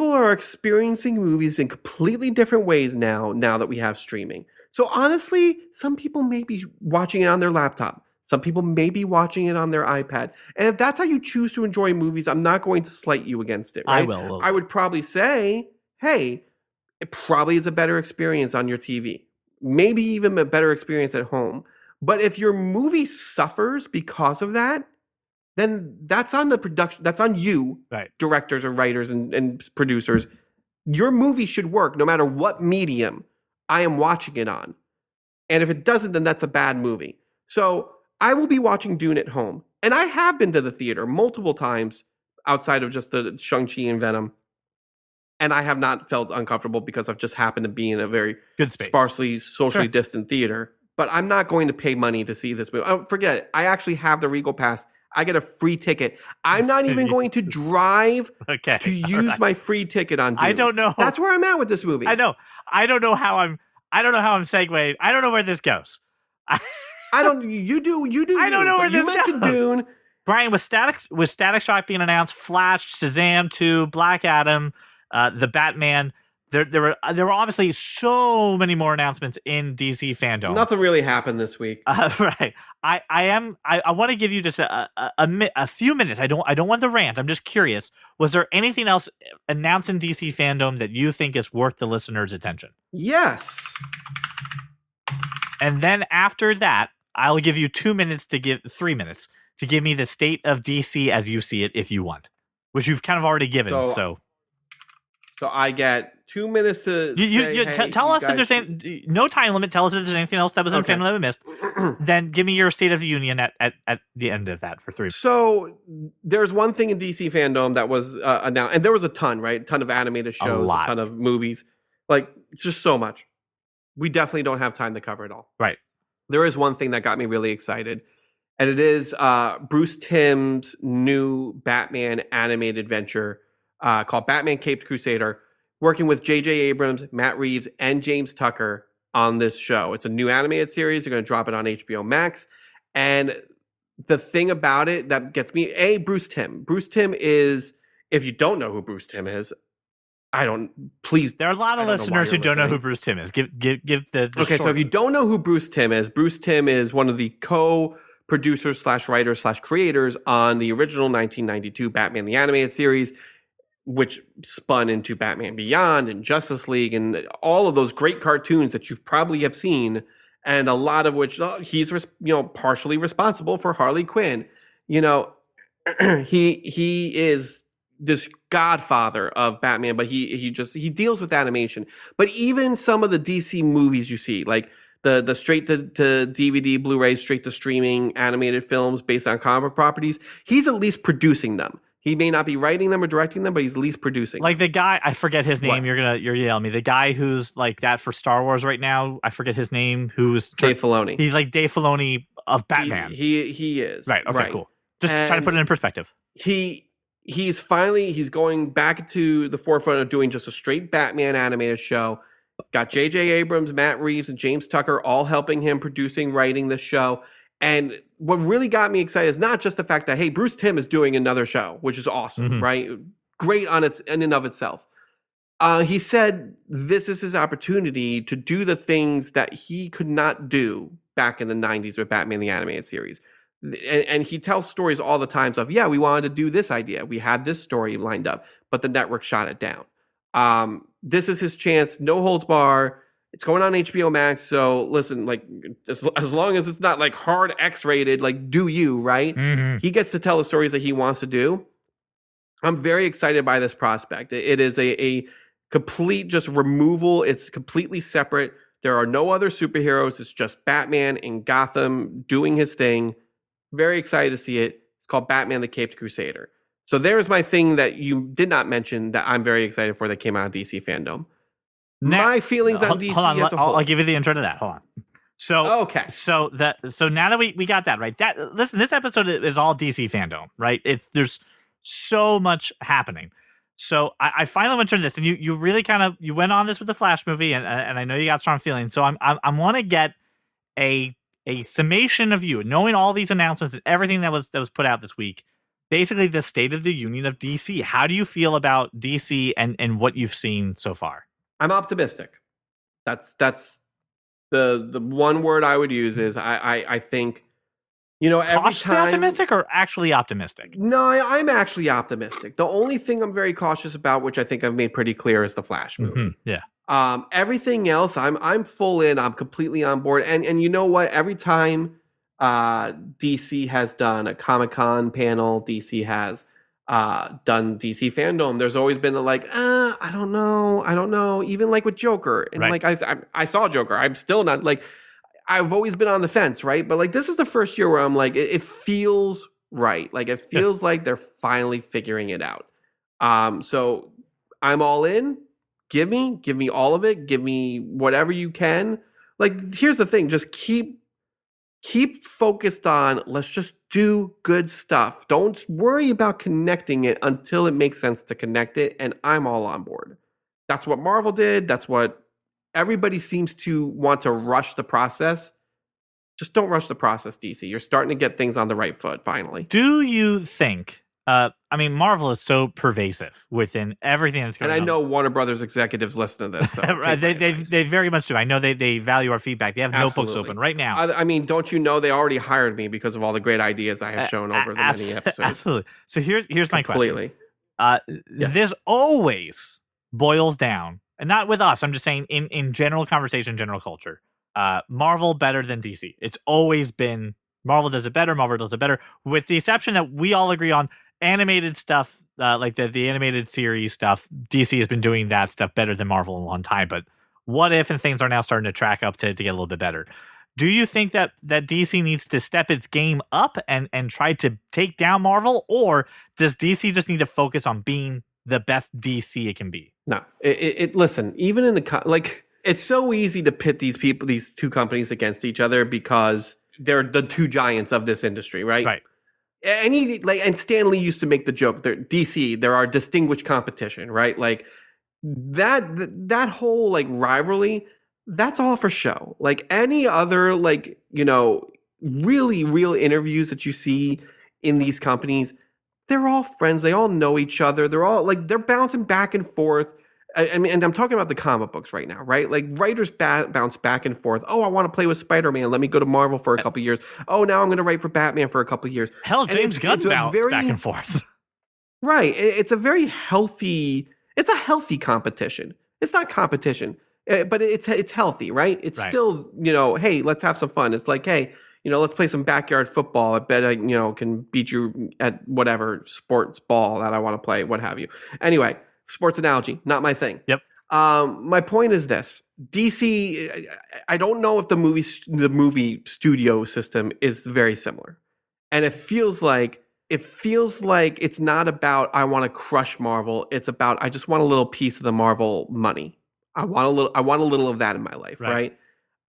are experiencing movies in completely different ways now that we have streaming. So honestly, some people may be watching it on their laptop. Some people may be watching it on their iPad. And if that's how you choose to enjoy movies, I'm not going to slight you against it, right? I will. I would probably say, hey, it probably is a better experience on your TV. Maybe even a better experience at home. But if your movie suffers because of that, then that's on the production. That's on you, directors or writers and producers. Your movie should work no matter what medium I am watching it on. And if it doesn't, then that's a bad movie. So I will be watching Dune at home. And I have been to the theater multiple times outside of just the Shang-Chi and Venom. And I have not felt uncomfortable because I've just happened to be in a very good space, sparsely socially distant theater. But I'm not going to pay money to see this movie. Oh, forget it. I actually have the Regal Pass. I get a free ticket. I'm not even going to drive to use my free ticket on Dune. I don't know. That's where I'm at with this movie. I know. I don't know how I'm segueing. I don't know where this goes. You do. I don't know where this goes. You mentioned Dune. Brian, was Static Shock being announced, Flash, Shazam 2, Black Adam, the Batman. There were obviously so many more announcements in DC FanDome. Nothing really happened this week. Right. I want to give you just a few minutes. I don't want to rant. I'm just curious. Was there anything else announced in DC FanDome that you think is worth the listener's attention? Yes. And then after that, I'll give you 3 minutes to give me the state of DC as you see it if you want, which you've kind of already given. So I get 2 minutes to tell us if there's no time limit. Tell us if there's anything else that was in FanDome that we missed. Then give me your State of the Union at the end of that for 3 minutes. So there's one thing in DC FanDome that was announced, and there was a ton, right? A ton of animated shows, a ton of movies, like just so much. We definitely don't have time to cover it all. Right. There is one thing that got me really excited, and it is Bruce Timm's new Batman animated venture called Batman Caped Crusader, working with J.J. Abrams, Matt Reeves, and James Tucker on this show. It's a new animated series. They're going to drop it on HBO Max. And the thing about it that gets me, Bruce Timm. Bruce Timm is, if you don't know who Bruce Timm is, please. There are a lot of listeners who don't know who Bruce Timm is. Give the okay, so if you don't know who Bruce Timm is one of the co-producers / writers / creators on the original 1992 Batman the Animated Series, which spun into Batman Beyond and Justice League and all of those great cartoons that you probably have seen, and a lot of which he's partially responsible for Harley Quinn. He is this godfather of Batman, but he deals with animation. But even some of the DC movies you see, like the straight to DVD, Blu-ray, straight to streaming animated films based on comic book properties, he's at least producing them. He may not be writing them or directing them, but he's at least producing. Like the guy, I forget his name. What? You're yelling me. The guy who's like that for Star Wars right now. I forget his name. Who's Dave Filoni? He's like Dave Filoni of Batman. He is right. Okay, cool. Just trying to put it in perspective. He's going back to the forefront of doing just a straight Batman animated show. Got J.J. Abrams, Matt Reeves, and James Tucker all helping him producing, writing the show. And what really got me excited is not just the fact that, hey, Bruce Timm is doing another show, which is awesome, right? Great in and of itself. He said this is his opportunity to do the things that he could not do back in the 90s with Batman the Animated Series. And he tells stories all the times of, we wanted to do this idea. We had this story lined up, but the network shot it down. This is his chance, no holds bar. It's going on HBO Max, so listen, like as long as it's not like hard X-rated, like do you, right? He gets to tell the stories that he wants to do. I'm very excited by this prospect. It is a complete just removal. It's completely separate. There are no other superheroes. It's just Batman in Gotham doing his thing. Very excited to see it. It's called Batman the Caped Crusader. So there's my thing that you did not mention that I'm very excited for that came out of DC FanDome. My feelings on DC as a whole. I'll give you the intro to that. Hold on. So okay. So now that we got that right. Listen, this episode is all DC FanDome, right? There's so much happening. So I finally went through this, and you really kind of you went on this with the Flash movie, and I know you got strong feelings. So I want to get a summation of you, knowing all these announcements and everything that was put out this week. Basically, the State of the Union of DC. How do you feel about DC and what you've seen so far? I'm optimistic. That's the one word I would use is I think, every time. Optimistic or actually optimistic? No, I'm actually optimistic. The only thing I'm very cautious about, which I think I've made pretty clear, is the Flash movie. Yeah. Everything else, I'm full in. I'm completely on board. And you know what? Every time DC has done a Comic-Con panel, DC has done DC FanDome, there's always been I don't know, even like with Joker, and right. I saw Joker, I'm still not I've always been on the fence, right? But this is the first year where I'm it feels right, it feels like they're finally figuring it out. So I'm all in. Give me all of it, give me whatever you can. Here's the thing, just keep focused on, let's just do good stuff. Don't worry about connecting it until it makes sense to connect it, and I'm all on board. That's what Marvel did. That's what everybody seems to want to rush the process. Just don't rush the process, DC. You're starting to get things on the right foot, finally. Do you think... Marvel is so pervasive within everything that's going on. And I know Warner Brothers executives listen to this. So right, they very much do. I know they value our feedback. They have notebooks open right now. Don't you know they already hired me because of all the great ideas I have shown over the many episodes. Absolutely. So here's my question. Yes. This always boils down, and not with us, I'm just saying in general conversation, general culture, Marvel better than DC. It's always been Marvel does it better, with the exception that we all agree on. animated stuff, like the animated series stuff, DC has been doing that stuff better than Marvel in a long time. But what if, and things are now starting to track up to get a little bit better. Do you think that DC needs to step its game up and try to take down Marvel, or does DC just need to focus on being the best DC it can be? No, listen, even in it's so easy to pit these two companies against each other because they're the two giants of this industry, right? Right. And Stan Lee used to make the joke, DC, there are distinguished competition, right? Like that whole like rivalry, that's all for show. Like any other, like, really real interviews that you see in these companies, they're all friends. They all know each other. They're all like, they're bouncing back and forth. I mean, and I'm talking about the comic books right now, right? Like writers bounce back and forth. Oh, I want to play with Spider-Man. Let me go to Marvel for a couple years. Oh, now I'm going to write for Batman for a couple years. Hell, James Gunn's bounced back and forth. Right. It's a very healthy competition. It's not competition, but it's healthy, right? It's still, hey, let's have some fun. It's like, hey, let's play some backyard football. I bet I, can beat you at whatever sports ball that I want to play, what have you. Anyway, sports analogy, not my thing. Yep. My point is this: DC. I don't know if the movie studio system is very similar, and it feels like it's not about I want to crush Marvel. It's about I just want a little piece of the Marvel money. I want a little of that in my life, right?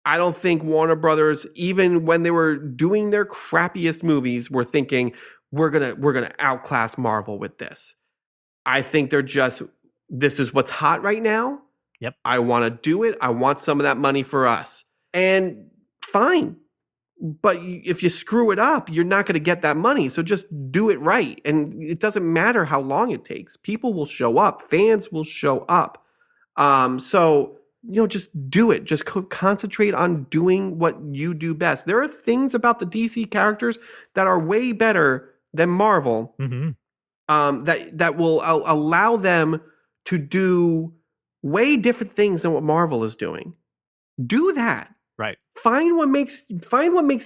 I don't think Warner Brothers, even when they were doing their crappiest movies, were thinking we're gonna outclass Marvel with this. I think they're just, this is what's hot right now. Yep. I want to do it. I want some of that money for us. And fine. But if you screw it up, you're not going to get that money. So just do it right. And it doesn't matter how long it takes. People will show up. Fans will show up. So, just do it. Just concentrate on doing what you do best. There are things about the DC characters that are way better than Marvel. Mm-hmm. That will allow them to do way different things than what Marvel is doing. Do that. Right. Find what makes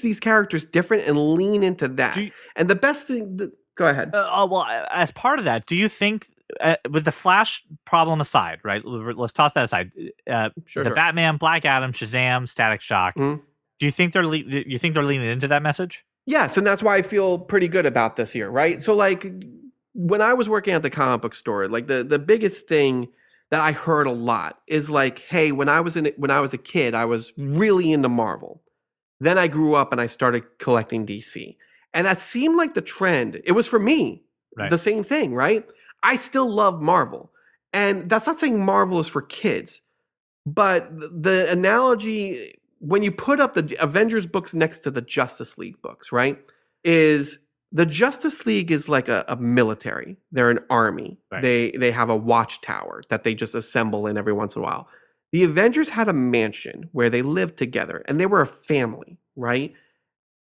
these characters different and lean into that. And the best thing, go ahead. Well, as part of that, do you think, with the Flash problem aside, right? Let's toss that aside. Sure. Batman, Black Adam, Shazam, Static Shock. Mm-hmm. Do you think they're leaning into that message? Yes, and that's why I feel pretty good about this year, right? So, like, when I was working at the comic book store, like the biggest thing that I heard a lot is like, hey, when I was a kid, I was really into Marvel. Then I grew up and I started collecting DC. And that seemed like the trend. It was for me, the same thing, right? I still love Marvel. And that's not saying Marvel is for kids. But the analogy, when you put up the Avengers books next to the Justice League books, right, is the Justice League is like a military. They're an army. Right. They have a watchtower that they just assemble in every once in a while. The Avengers had a mansion where they lived together, and they were a family, right?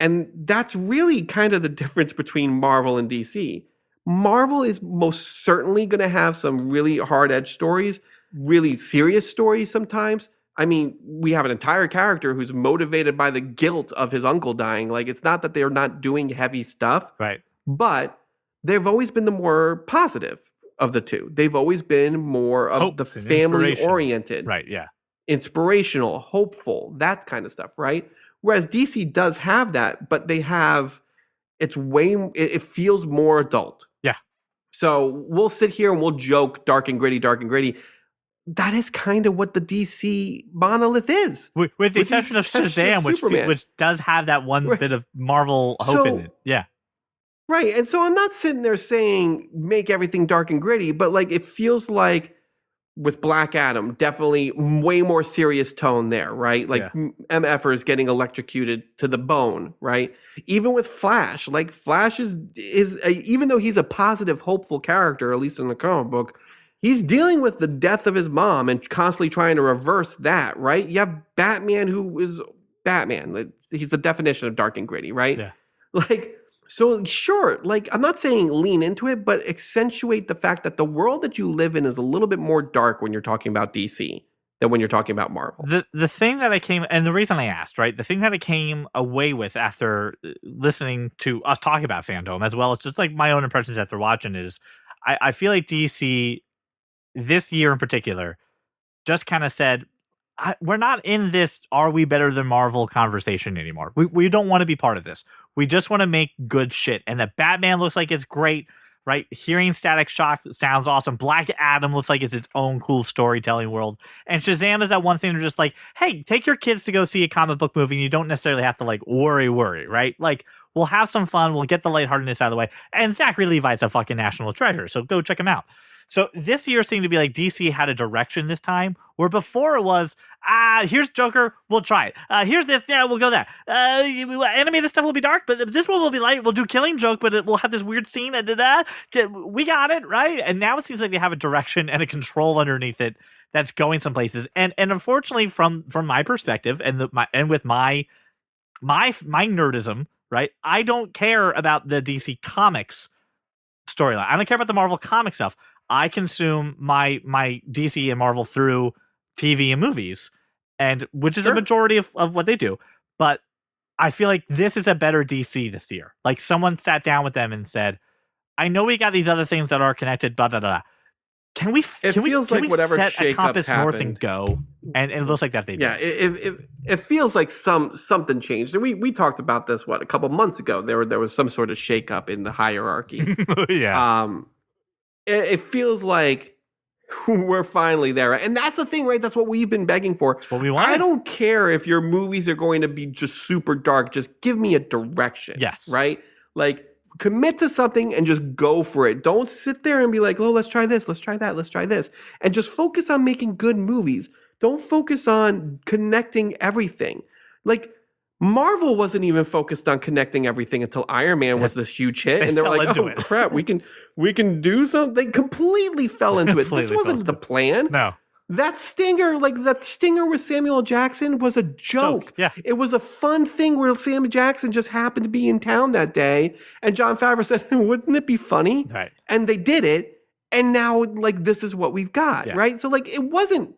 And that's really kind of the difference between Marvel and DC. Marvel is most certainly going to have some really hard-edged stories, really serious stories sometimes. I mean, we have an entire character who's motivated by the guilt of his uncle dying. Like, it's not that they're not doing heavy stuff. Right. But they've always been the more positive of the two. They've always been more of the family-oriented. Right, yeah. Inspirational, hopeful, that kind of stuff, right? Whereas DC does have that, but they have, it feels more adult. Yeah. So we'll sit here and we'll joke dark and gritty. That is kind of what the DC monolith is. With the exception of Shazam, which does have that one bit of Marvel hope in it. Yeah. Right. And so I'm not sitting there saying make everything dark and gritty, but like it feels like with Black Adam, definitely way more serious tone there, right? Like MFer is getting electrocuted to the bone, right? Even with Flash, like Flash is even though he's a positive, hopeful character, at least in the comic book, he's dealing with the death of his mom and constantly trying to reverse that, right? You have Batman, who is Batman. He's the definition of dark and gritty, right? Yeah. Like, so sure, like I'm not saying lean into it, but accentuate the fact that the world that you live in is a little bit more dark when you're talking about DC than when you're talking about Marvel. The thing that I came, and the reason I asked, right, the thing that I came away with after listening to us talk about FanDome, as well as just like my own impressions after watching, is I feel like DC this year in particular just kind of said, we're not in this "are we better than Marvel" conversation anymore. We don't want to be part of this. We just want to make good shit. And the Batman looks like it's great, right? Hearing Static Shock sounds awesome. Black Adam looks like it's its own cool storytelling world. And Shazam is that one thing they're just like, hey, take your kids to go see a comic book movie and you don't necessarily have to like worry, right? Like, we'll have some fun. We'll get the lightheartedness out of the way. And Zachary Levi's a fucking national treasure, so go check him out. So this year seemed to be like DC had a direction this time, where before it was, here's Joker, we'll try it. Here's this, yeah, we'll go there. Animated stuff will be dark, but this one will be light. We'll do Killing Joke, but we'll have this weird scene. We got it, right? And now it seems like they have a direction and a control underneath it that's going some places. And unfortunately, from my perspective, and with my nerdism, right? I don't care about the DC Comics storyline. I don't care about the Marvel comic stuff. I consume my DC and Marvel through TV and movies, and which is a majority of what they do. But I feel like this is a better DC this year. Like someone sat down with them and said, I know we got these other things that are connected, blah, blah, blah. Can we set a Compass North and go? And it looks like that they did. Yeah, it feels like something changed. And we talked about this, a couple months ago. There was some sort of shakeup in the hierarchy. Yeah. It feels like we're finally there. And that's the thing, right? That's what we've been begging for. That's what we want. I don't care if your movies are going to be just super dark. Just give me a direction. Yes. Right? Like, commit to something and just go for it. Don't sit there and be like, oh, let's try this, let's try that, let's try this. And just focus on making good movies. Don't focus on connecting everything. Like, Marvel wasn't even focused on connecting everything until Iron Man was this huge hit. And they were like, oh, crap, we can do something. They completely fell into it. This wasn't the plan. No. That stinger with Samuel Jackson was a joke. Yeah. It was a fun thing where Samuel Jackson just happened to be in town that day. And Jon Favreau said, wouldn't it be funny? Right. And they did it. And now, like, this is what we've got, right? So, like, it wasn't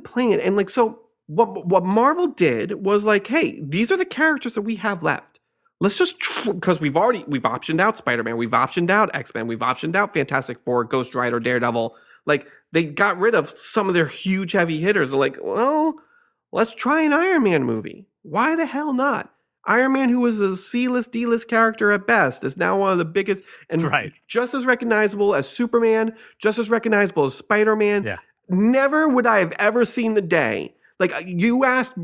planned. And, like, so what Marvel did was like, hey, these are the characters that we have left. Let's just, because we've optioned out Spider-Man, we've optioned out X-Men, we've optioned out Fantastic Four, Ghost Rider, Daredevil. Like, they got rid of some of their huge heavy hitters. They're like, well, let's try an Iron Man movie. Why the hell not? Iron Man, who was a C-list, D-list character at best, is now one of the biggest and just as recognizable as Superman, just as recognizable as Spider-Man. Yeah. Never would I have ever seen the day. Like, you asked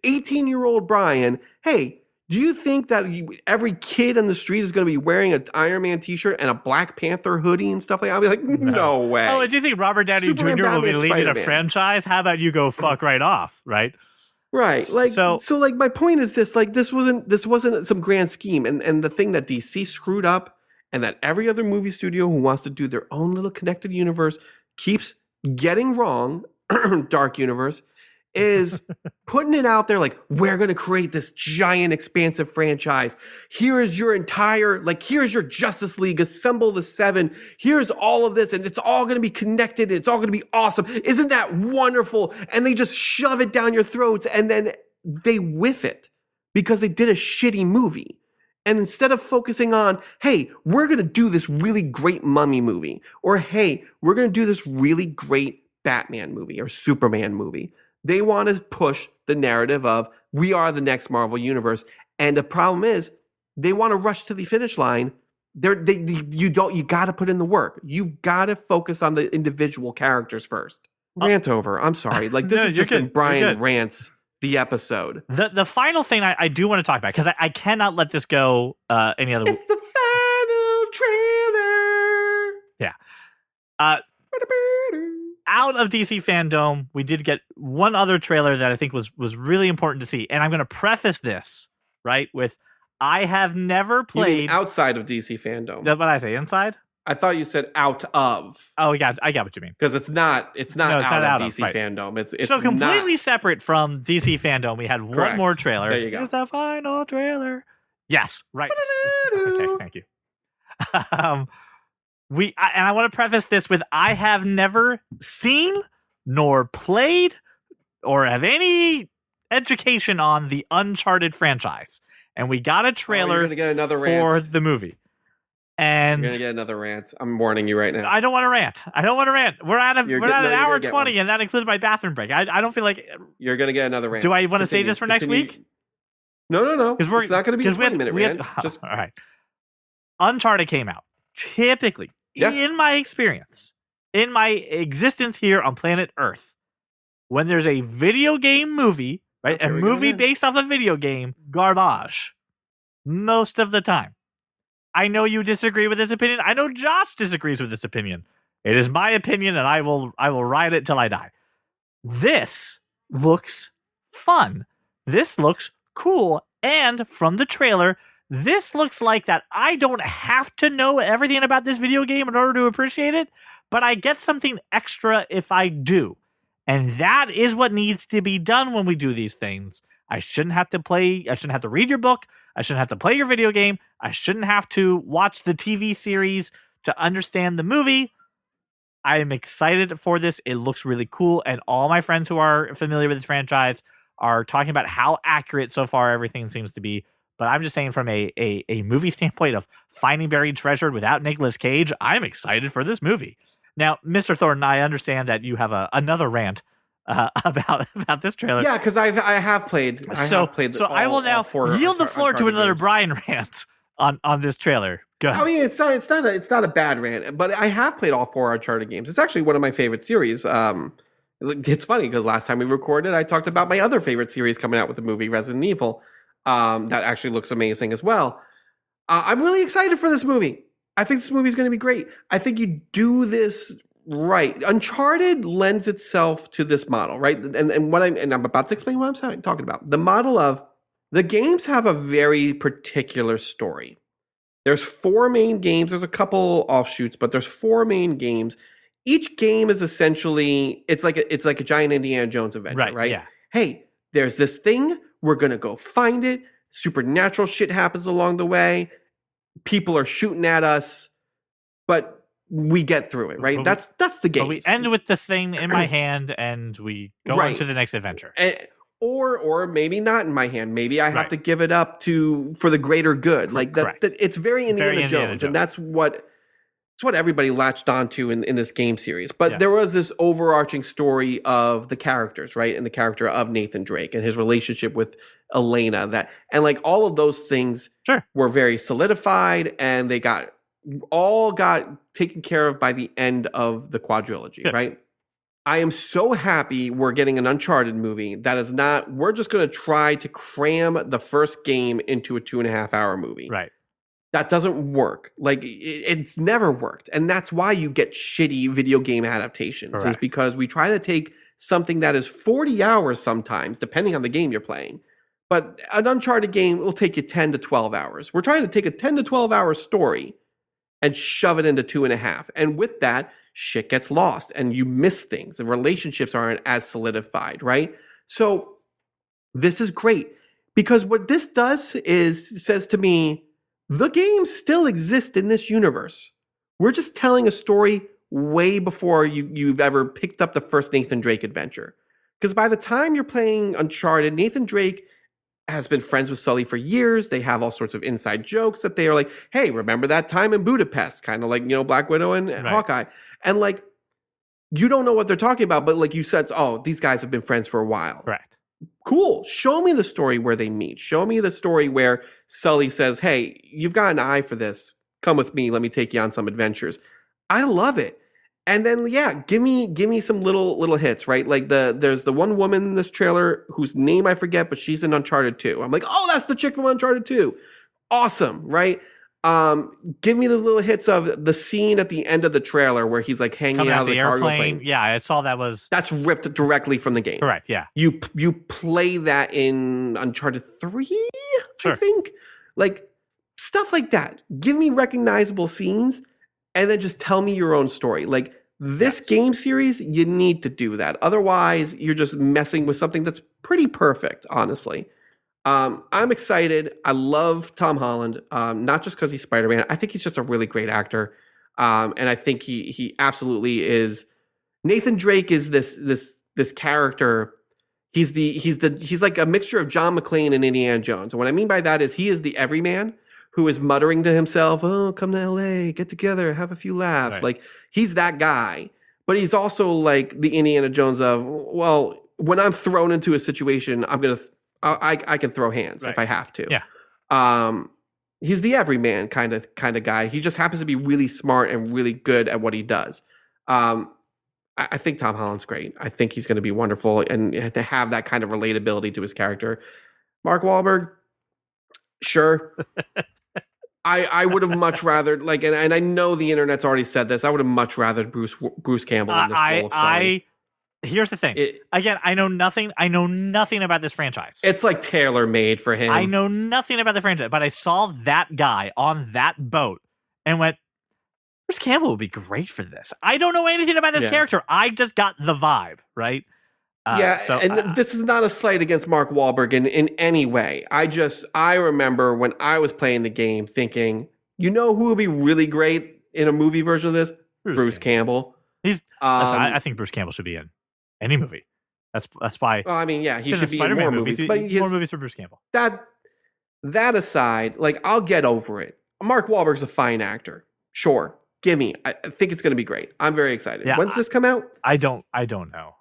18-year-old Brian, hey, do you think that every kid on the street is going to be wearing an Iron Man t-shirt and a Black Panther hoodie and stuff like that? I'll be like, no way. Oh, do you think Robert Downey Jr. will be leading a franchise? How about you go fuck right off, right? Right. Like, so like, my point is this, like, this wasn't some grand scheme. And the thing that DC screwed up and that every other movie studio who wants to do their own little connected universe keeps getting wrong, Dark Universe, is putting it out there like, we're going to create this giant expansive franchise. Here's your Justice League, assemble the 7. Here's all of this and it's all going to be connected. It's all going to be awesome. Isn't that wonderful? And they just shove it down your throats and then they whiff it because they did a shitty movie. And instead of focusing on, hey, we're going to do this really great Mummy movie, or hey, we're going to do this really great Batman movie or Superman movie, they want to push the narrative of we are the next Marvel universe. And the problem is they want to rush to the finish line. You got to put in the work. You've got to focus on the individual characters first. Rant over. I'm sorry. Like, this has just been Brian Rants, the episode. The final thing I do want to talk about, because I cannot let this go any other way. It's the final trailer. Yeah. Out of DC FanDome, we did get one other trailer that I think was really important to see. And I'm going to preface this, right, with I have never played... You mean outside of DC FanDome. That's what I say, inside? I thought you said out of. Oh, I got what you mean. Because it's not out of DC FanDome. It's so completely separate from DC FanDome. We had one more trailer. There you go. Here's the final trailer. Yes, right. Okay, thank you. And I want to preface this with I have never seen, nor played or have any education on the Uncharted franchise. And we got a trailer you're gonna get another for rant. the movie. And you're gonna get another rant. I'm warning you right now. I don't want to rant. We're at an hour 20, and that includes my bathroom break. I don't feel like you're gonna get another rant. Do I want to say this for next week? No. It's not going to be a 20-minute rant. Just all right. Uncharted came out. Typically, in my experience, in my existence here on planet Earth, when there's a video game movie, right, a movie based off a video game, garbage. Most of the time. I know you disagree with this opinion. I know Josh disagrees with this opinion. It is my opinion, and I will ride it till I die. This looks fun. This looks cool. And from the trailer, this looks like that I don't have to know everything about this video game in order to appreciate it, but I get something extra if I do. And that is what needs to be done when we do these things. I shouldn't have to read your book. I shouldn't have to play your video game. I shouldn't have to watch the TV series to understand the movie. I am excited for this. It looks really cool. And all my friends who are familiar with this franchise are talking about how accurate so far everything seems to be. But I'm just saying from a movie standpoint of finding buried treasure without Nicolas Cage, I'm excited for this movie. Now, Mr. Thornton, I understand that you have another rant about this trailer. Yeah, because I have played. So I will now yield the floor to another Brian rant on this trailer. Go ahead. I mean, it's not a bad rant, but I have played all 4 Uncharted games. It's actually one of my favorite series. It's funny because last time we recorded, I talked about my other favorite series coming out with the movie Resident Evil. That actually looks amazing as well. I'm really excited for this movie. I think this movie is going to be great. I think you do this right. Uncharted lends itself to this model, right? And I'm about to explain what I'm talking about. The model of the games have a very particular story. There's 4 main games. There's a couple offshoots, but there's 4 main games. Each game is essentially it's like a giant Indiana Jones adventure, right? Yeah. Hey, there's this thing. We're gonna go find it. Supernatural shit happens along the way. People are shooting at us, but we get through it, right? That's the game. We end with the thing in my hand, and we go on to the next adventure. Or maybe not in my hand. Maybe I have to give it up for the greater good. Like that it's very Indiana Jones, and that's what everybody latched onto in this game series. But there was this overarching story of the characters, right? And the character of Nathan Drake and his relationship with Elena, and like all of those things were very solidified, and they got taken care of by the end of the quadrilogy, right? I am so happy we're getting an Uncharted movie that is not, we're just going to try to cram the first game into a 2.5-hour movie. Right. That doesn't work. Like, it's never worked. And that's why you get shitty video game adaptations. Correct. Is because we try to take something that is 40 hours sometimes, depending on the game you're playing. But an Uncharted game will take you 10 to 12 hours. We're trying to take a 10 to 12 hour story and shove it into 2.5. And with that, shit gets lost and you miss things. The relationships aren't as solidified, right? So this is great because what this does is says to me, the games still exist in this universe. We're just telling a story way before you've ever picked up the first Nathan Drake adventure. Because by the time you're playing Uncharted, Nathan Drake has been friends with Sully for years. They have all sorts of inside jokes that they are like, hey, remember that time in Budapest? Kind of like, Black Widow and Hawkeye. And like, you don't know what they're talking about, but like you said, oh, these guys have been friends for a while. Correct. Cool. Show me the story where they meet. Show me the story where Sully says, hey, you've got an eye for this. Come with me. Let me take you on some adventures. I love it. And then, give me some little hits, right? Like there's the one woman in this trailer whose name I forget, but she's in Uncharted 2. I'm like, oh, that's the chick from Uncharted 2. Awesome, right? Give me the little hits of the scene at the end of the trailer where he's like hanging out of the cargo plane. Yeah, I saw that's ripped directly from the game. Correct, yeah. You play that in Uncharted 3, I think. Like stuff like that. Give me recognizable scenes and then just tell me your own story. Like this game series, you need to do that. Otherwise, you're just messing with something that's pretty perfect, honestly. I'm excited. I love Tom Holland, not just because he's Spider-Man. I think he's just a really great actor. And I think he absolutely is Nathan Drake is this character. He's like a mixture of John McClane and Indiana Jones. And what I mean by that is he is the everyman who is muttering to himself, "Oh, come to LA, get together, have a few laughs." Right. Like he's that guy. But he's also like the Indiana Jones of, well, when I'm thrown into a situation, I can throw hands if I have to. Yeah. He's the everyman kind of guy. He just happens to be really smart and really good at what he does. I think Tom Holland's great. I think he's going to be wonderful, and to have that kind of relatability to his character. Mark Wahlberg, sure. I would have much rather, like, and I know the internet's already said this, I would have much rather Bruce Campbell in this role of Sully. Here's the thing. Again, I know nothing about this franchise. It's like tailor-made for him. I know nothing about the franchise, but I saw that guy on that boat and went, Bruce Campbell would be great for this. I don't know anything about this character. I just got the vibe, right? This is not a slight against Mark Wahlberg in any way. I remember when I was playing the game thinking, you know who would be really great in a movie version of this? Bruce Campbell. He's. I think Bruce Campbell should be in any movie. That's why. Well, I mean, yeah, he should be in more movies. But more movies for Bruce Campbell. That aside, like, I'll get over it. Mark Wahlberg's a fine actor. Sure. Gimme. I think it's going to be great. I'm very excited. Yeah, When's this come out? I don't know.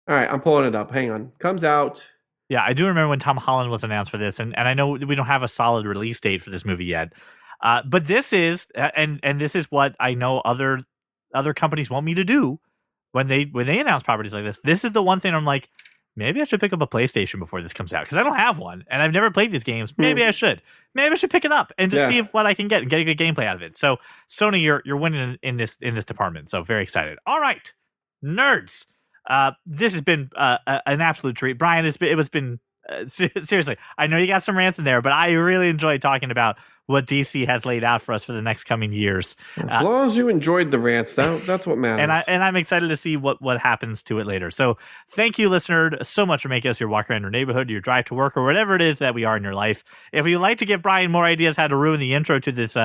All right, I'm pulling it up. Hang on. Comes out. Yeah, I do remember when Tom Holland was announced for this, and I know we don't have a solid release date for this movie yet. But this is, and this is what I know other companies want me to do when they announce properties like this. This is the one thing I'm like, maybe I should pick up a PlayStation before this comes out, because I don't have one and I've never played these games. Maybe I should. Maybe I should pick it up and just see what I can get and get a good gameplay out of it. So Sony, you're winning in this department. So very excited. All right, nerds. This has been an absolute treat. Brian, seriously, I know you got some rants in there, but I really enjoyed talking about what DC has laid out for us for the next coming years. As long as you enjoyed the rants, that's what matters. And I'm excited to see what happens to it later. So thank you, listener, so much for making us your walk around your neighborhood, your drive to work, or whatever it is that we are in your life. If you'd like to give Brian more ideas how to ruin the intro to this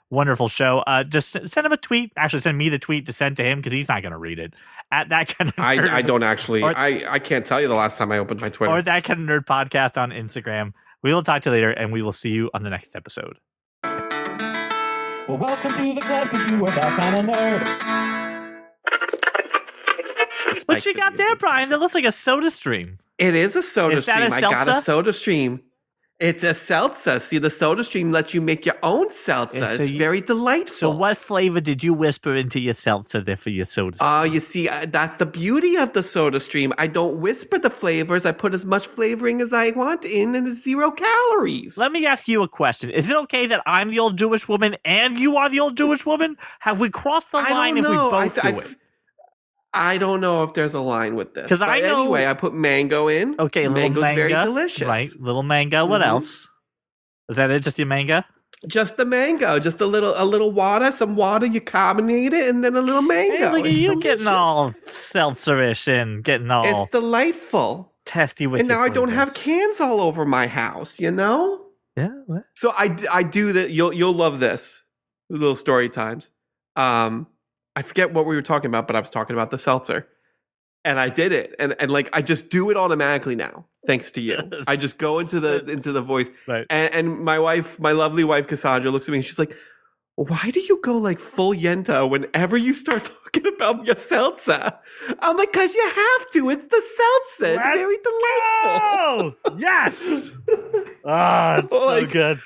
wonderful show, just send him a tweet. Actually, send me the tweet to send to him, because he's not going to read it. At That Kind of Nerd. I don't actually. I can't tell you the last time I opened my Twitter. Or That Kind of Nerd podcast on Instagram. We will talk to you later, and we will see you on the next episode. Well, welcome to the club, because you are that kind of nerd. What you got there, Brian? That looks like a soda stream. It is a soda stream. I got a soda stream. It's a seltzer. See, the soda stream lets you make your own seltzer. So it's very delightful. So what flavor did you whisper into your seltzer there for your soda stream? Oh, you see, that's the beauty of the soda stream. I don't whisper the flavors. I put as much flavoring as I want in, and it's 0 calories. Let me ask you a question. Is it okay that I'm the old Jewish woman and you are the old Jewish woman? Have we crossed the line if we both do it? I don't know if there's a line with this. Because I know. Anyway, I put mango in. Okay, mango's manga, very delicious. Right, little mango. What else? Is that it? Just your mango? Just the mango. Just a little water. Some water. You carbonate it, and then a little mango. Hey, look at you getting all seltzerish and getting all. It's delightful. Testy with. And now I don't have cans all over my house. You know. Yeah. What? So I do that. You'll love this. Little story times. I forget what we were talking about, but I was talking about the seltzer, and I did it, and like I just do it automatically now, thanks to you. I just go into the voice, right. And my lovely wife Cassandra, looks at me and she's like, "Why do you go like full Yenta whenever you start talking about your seltzer?" I'm like, "Cause you have to. It's the seltzer. It's very delightful." Yes. Oh, it's so good.